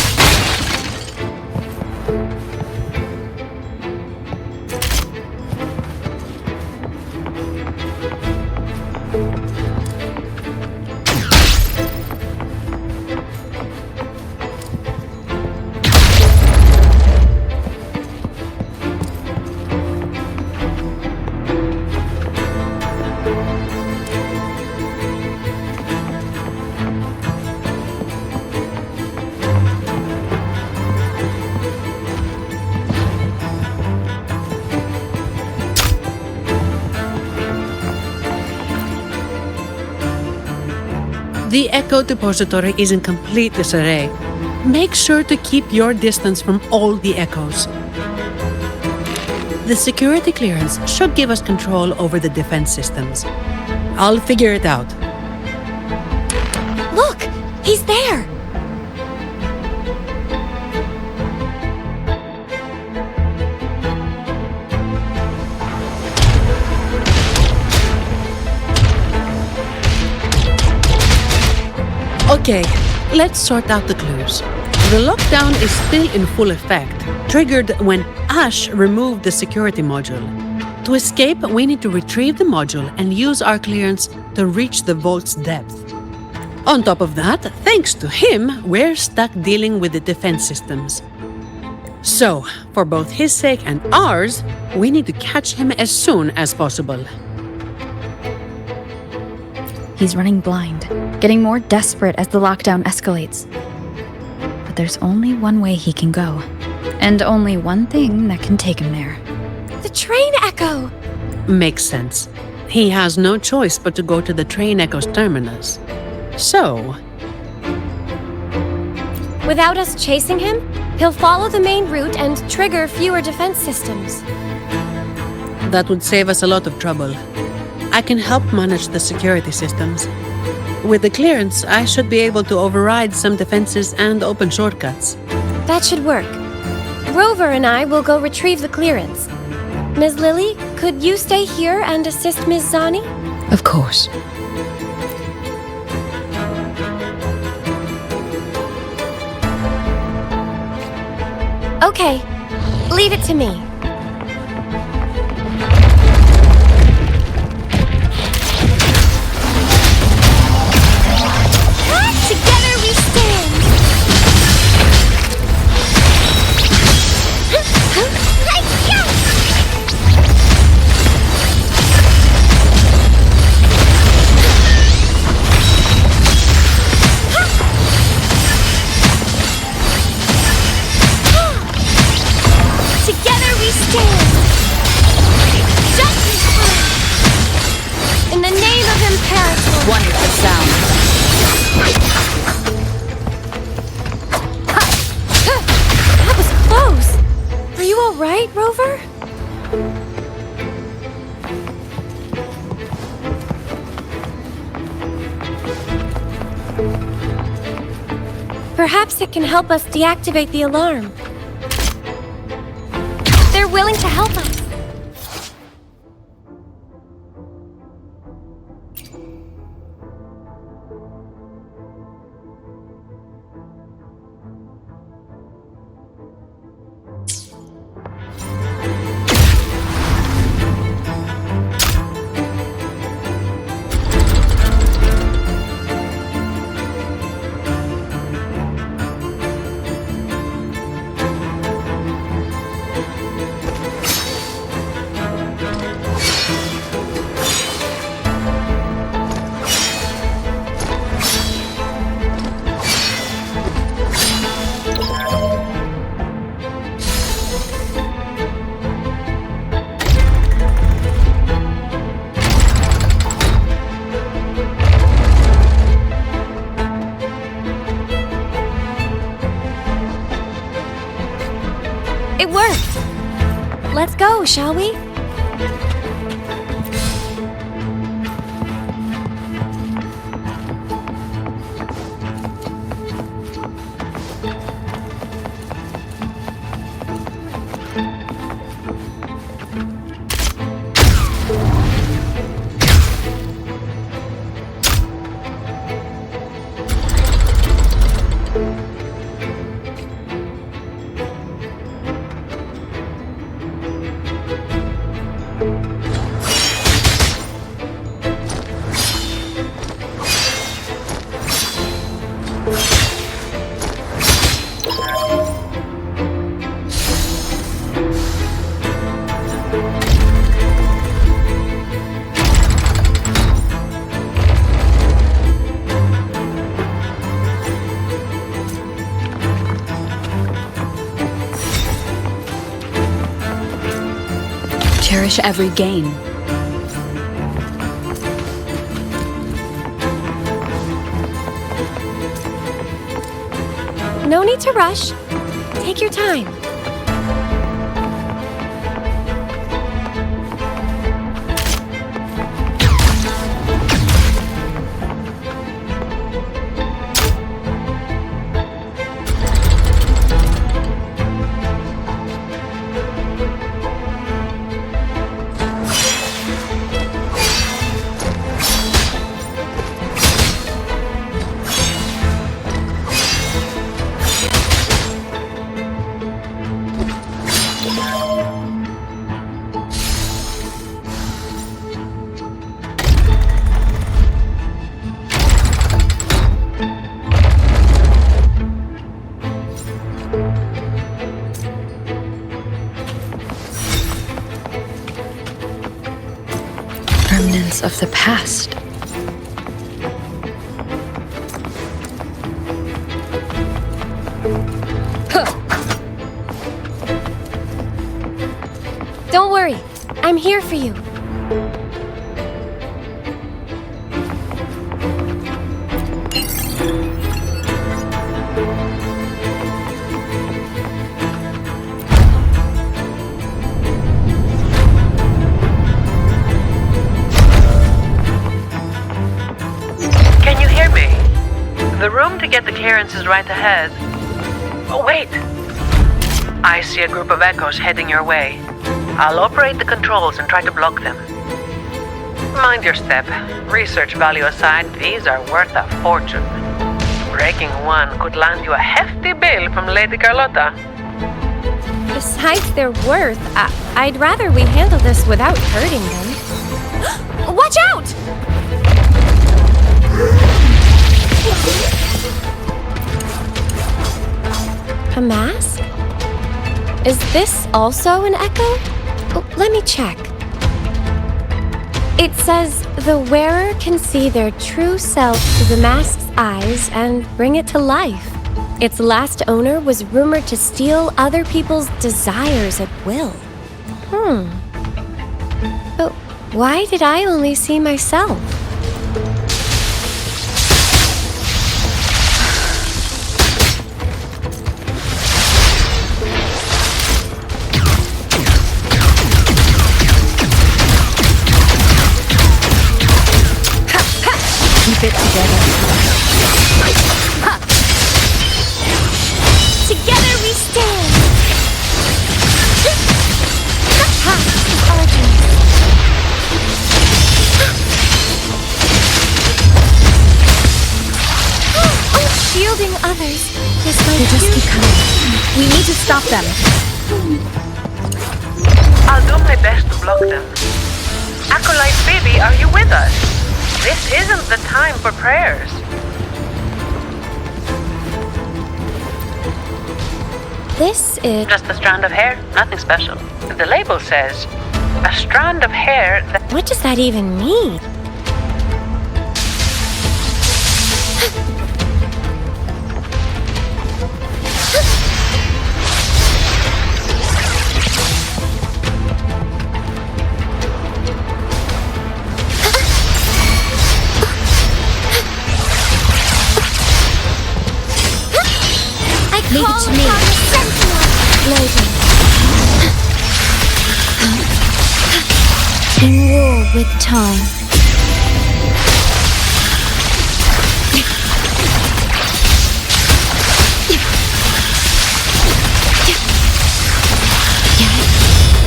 The Echo Depository is in complete disarray. Make sure to keep your distance from all the echoes. The security clearance should give us control over the defense systems. I'll figure it out. Look! He's there! Okay, let's sort out the clues. The lockdown is still in full effect, triggered when Ash removed the security module. To escape, we need to retrieve the module and use our clearance to reach the vault's depth. On top of that, thanks to him, we're stuck dealing with the defense systems. So, for both his sake and ours, we need to catch him as soon as possible. He's running blind, getting more desperate as the lockdown escalates. But there's only one way he can go, and only one thing that can take him there. The train echo! Makes sense. He has no choice but to go to the train echo's terminus. So, without us chasing him, he'll follow the main route and trigger fewer defense systems. that would save us a lot of trouble. I can help manage the security systems. With the clearance, I should be able to override some defenses and open shortcuts. That should work. Rover and I will go retrieve the clearance. Ms. Lily, could you stay here and assist Ms. Zani? Of course. Okay, leave it to me. Together we stand! Together we stand! Justice first! In the name of Imperator! Wonderful sound. That was close! Are you alright, Rover? Perhaps it can help us deactivate the alarm. They're willing to help us. It worked! Let's go, shall we? Cherish every gain. No need to rush. Take your time. remnants of the past. Don't worry, I'm here for you. Can you hear me? The room to get the clearance is right ahead. Oh, wait! I see a group of echoes heading your way. I'll operate the controls and try to block them. Mind your step. Research value aside, these are worth a fortune. Breaking one could land you a hefty bill from Lady Carlotta. Besides their worth, I'd rather we handle this without hurting them. Watch out! A mask? Is this also an echo? Oh, let me check. It says the wearer can see their true self through the mask's eyes and bring it to life. Its last owner was rumored to steal other people's desires at will. But why did I only see myself? Keep it together. Together we stand! Shielding others is my They just keep coming. We need to stop them. I'll do my best to block them. Acolyte Baby, are you with us? This isn't the time for prayers. This is just a strand of hair, nothing special. The label says, a strand of hair that... What does that even mean? Leave it to me. In war with time.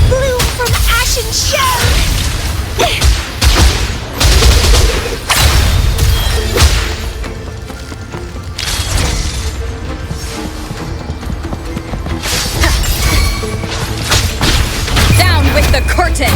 Bloom from ashen shell! With the curtain!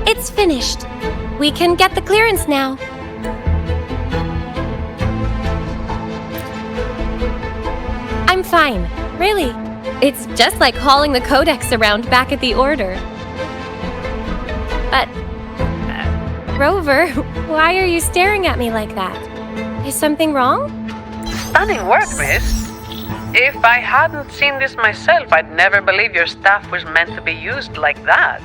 It's finished. We can get the clearance now. I'm fine, really. It's just like hauling the codex around back at the Order. But, Rover, why are you staring at me like that? Is something wrong? Stunning work, miss. If I hadn't seen this myself, I'd never believe your staff was meant to be used like that.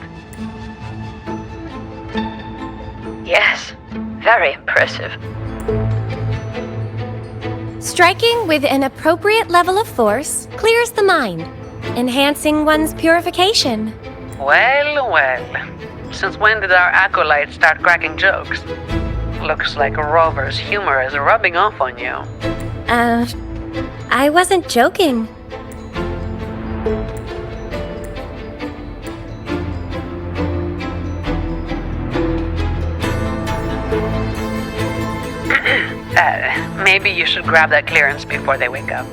Yes, very impressive. Striking with an appropriate level of force clears the mind, enhancing one's purification. Well, well. Since when did our acolytes start cracking jokes? Looks like Rover's humor is rubbing off on you. I wasn't joking. Maybe you should grab that clearance before they wake up.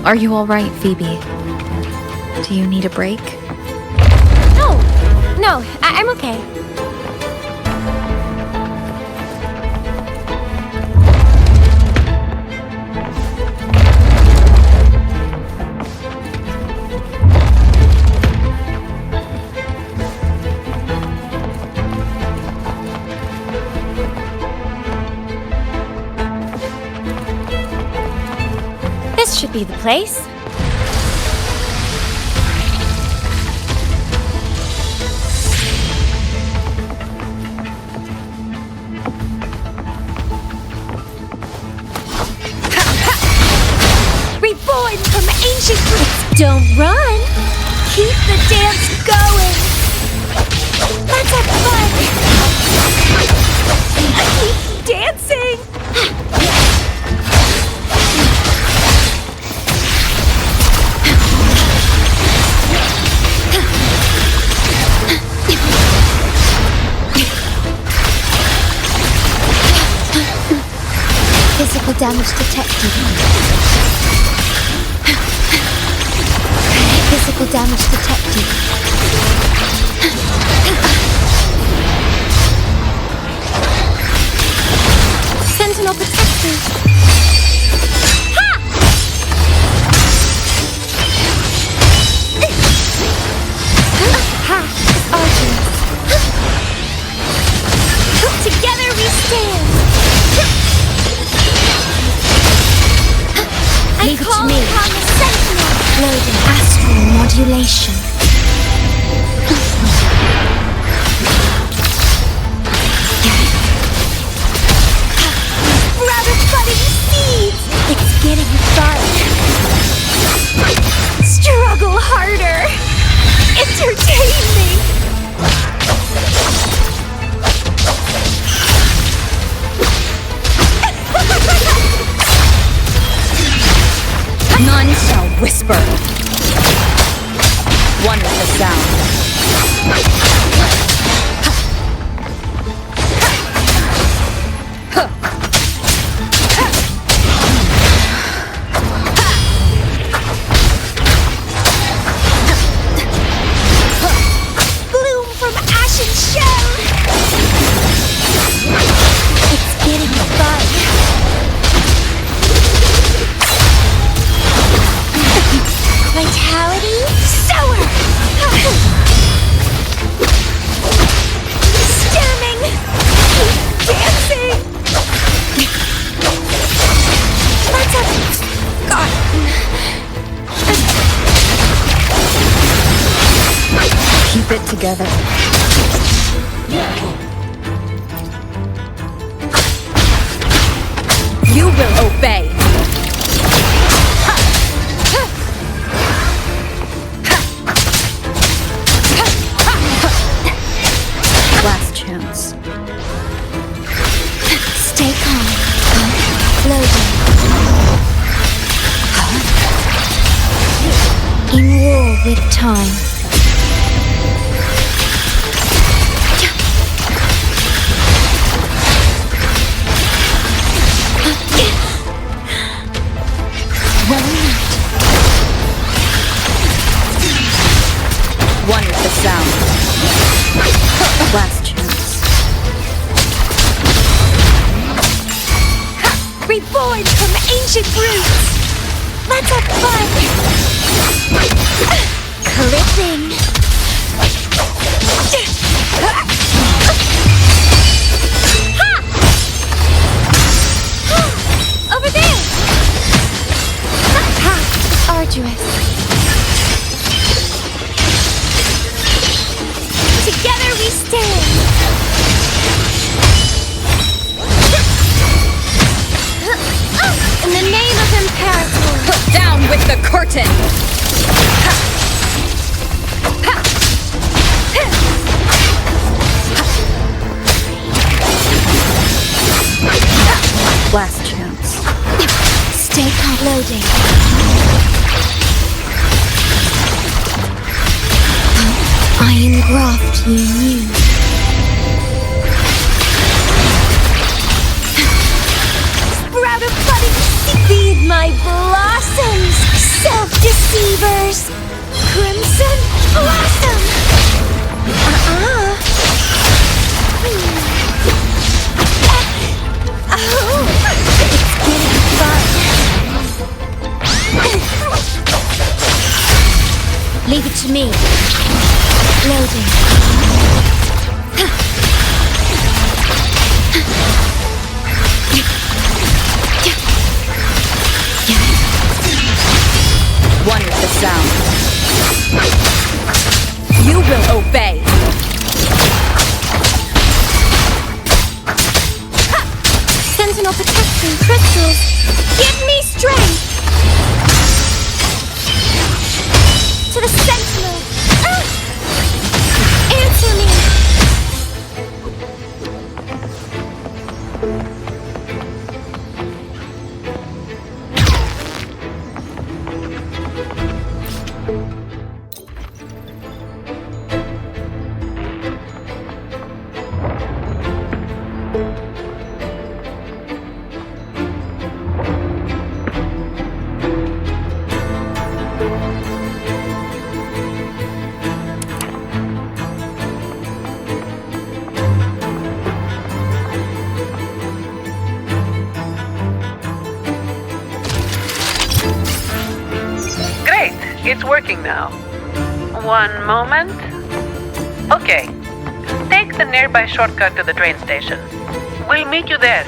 Are you all right, Phoebe? Do you need a break? No, I'm okay. This should be the place. Reborn from ancient roots. Don't run. Keep the dance going. Let's have fun. Keep dancing. Physical damage detected. Physical damage detected. Sentinel protected. Together we stand. I call upon the Sentinel. Loading astral modulation. Rather budding seeds. It's getting fun. Struggle harder. Entertain me. None shall whisper. One with the sound. Bloom from ashen shell. It's getting fun. Vitality, sour! Stemming! Dancing! Let's have... God! Keep it together. You will obey. Last chance. Stay calm. Loading. In war with time. One with the sound. Last chance. Reborn from ancient roots! Let's have fun! Clipping! Over there! Arduous. Together we stand! Last chance. Stay calm. Loading. Iron graft you knew. Sprout of budding, feed my blossoms, self-deceivers. Crimson blossom. Oh, it's getting fun. Leave it to me. Loading. One is the sound. You will obey. Sentinel protection crystals. Give me strength. To the Sentinel. Answer me. It's working now. One moment. Okay. Take the nearby shortcut to the train station. We'll meet you there.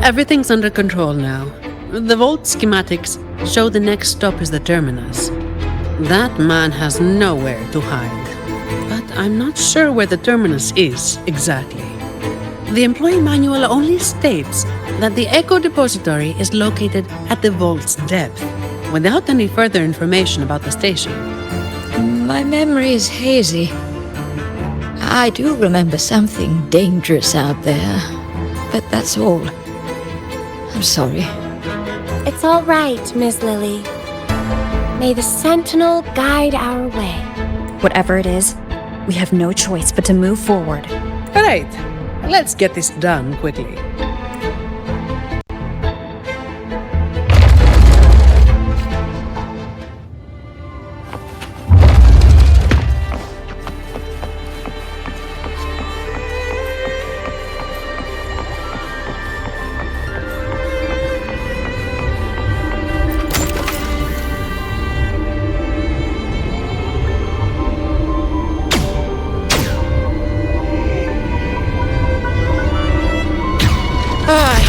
Everything's under control now. The vault schematics show the next stop is the terminus. That man has nowhere to hide. But I'm not sure where the terminus is exactly. The employee manual only states that the Echo Depository is located at the vault's depth, without any further information about the station. My memory is hazy. I do remember something dangerous out there, but that's all. I'm sorry. It's all right, Miss Lily. May the Sentinel guide our way. Whatever it is, we have no choice but to move forward. All right, let's get this done quickly.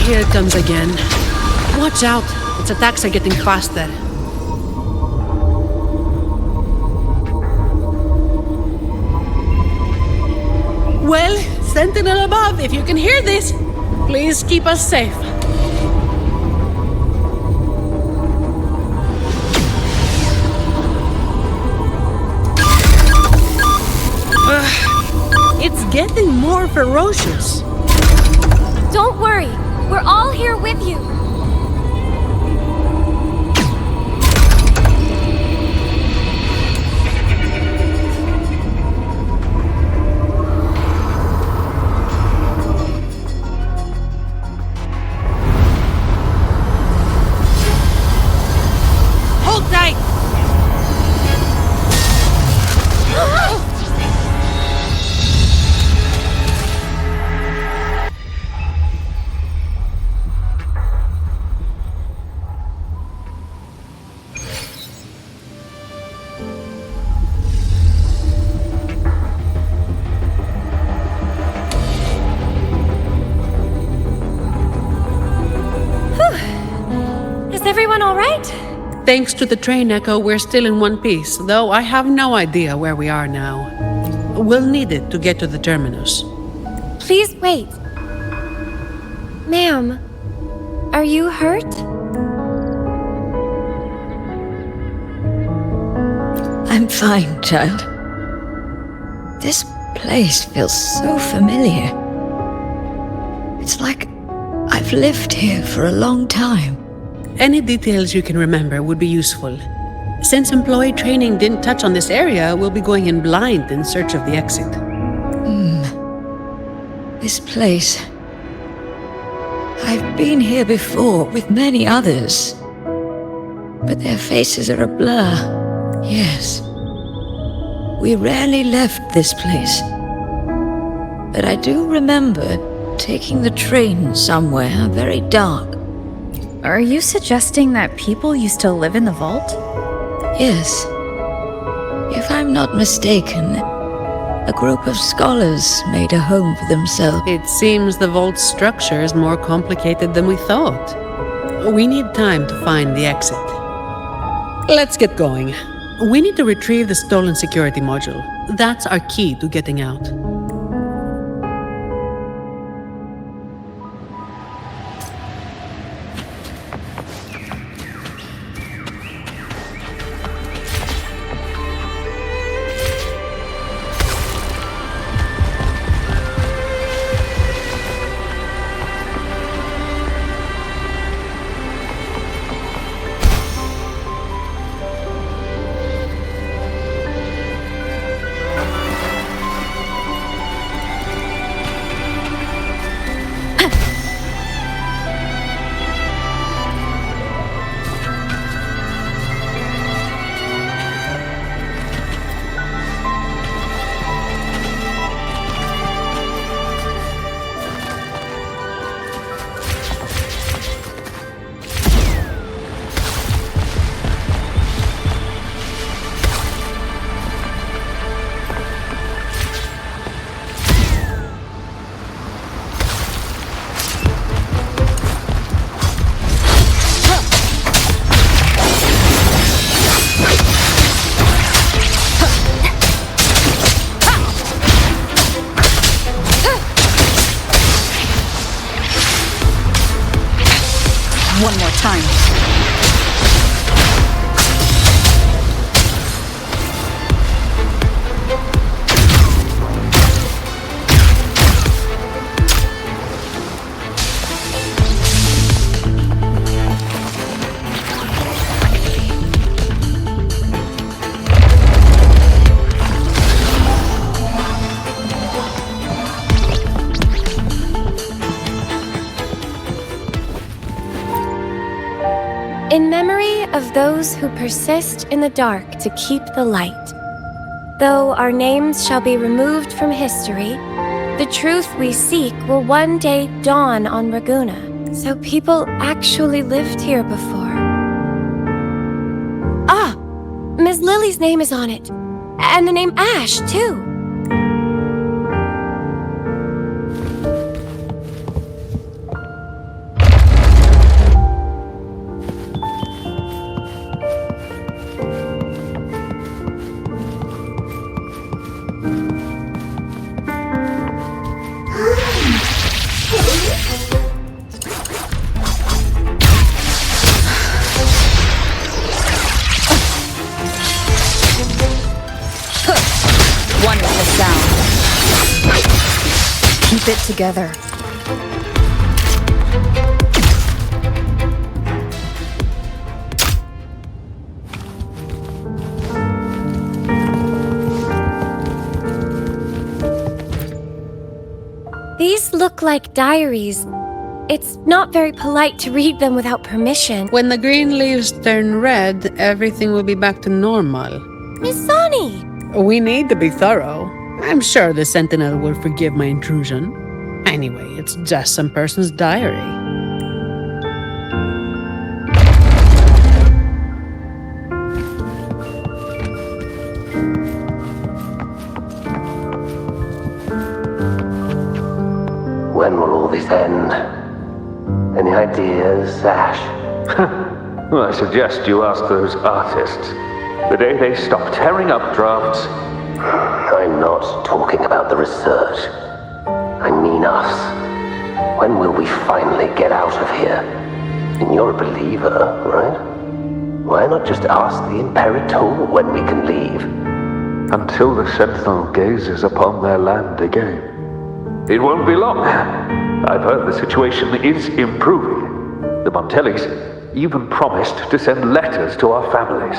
Here it comes again. Watch out, its attacks are getting faster. Well, Sentinel above, if you can hear this, please keep us safe. It's getting more ferocious. Don't worry. We're all here with you. Hold tight! Is everyone all right? Thanks to the train echo, we're still in one piece, though I have no idea where we are now. We'll need it to get to the terminus. Please wait. Ma'am, are you hurt? I'm fine, child. This place feels so familiar. It's like I've lived here for a long time. Any details you can remember would be useful. Since employee training didn't touch on this area, we'll be going in blind in search of the exit. This place... I've been here before with many others. But their faces are a blur. Yes. We rarely left this place. But I do remember taking the train somewhere very dark. Are you suggesting that people used to live in the vault? Yes. If I'm not mistaken, a group of scholars made a home for themselves. It seems the vault's structure is more complicated than we thought. We need time to find the exit. Let's get going. We need to retrieve the stolen security module. That's our key to getting out. One more time. In memory of those who persist in the dark to keep the light. Though our names shall be removed from history, the truth we seek will one day dawn on Raguna. So people actually lived here before. Ah! Ms. Lily's name is on it. And the name Ash, too. One with the sound. Keep it together. look like diaries. It's not very polite to read them without permission. When the green leaves turn red, everything will be back to normal. Miss Sonny! We need to be thorough. I'm sure the Sentinel will forgive my intrusion. Anyway, it's just some person's diary. When will all this end? Any ideas, Ash? Well, I suggest you ask those artists. The day they stop tearing up drafts... I'm not talking about the research. I mean us. When will we finally get out of here? And you're a believer, right? Why not just ask the Imperator when we can leave? Until the Sentinel gazes upon their land again. It won't be long. I've heard the situation is improving. The Montellis even promised to send letters to our families.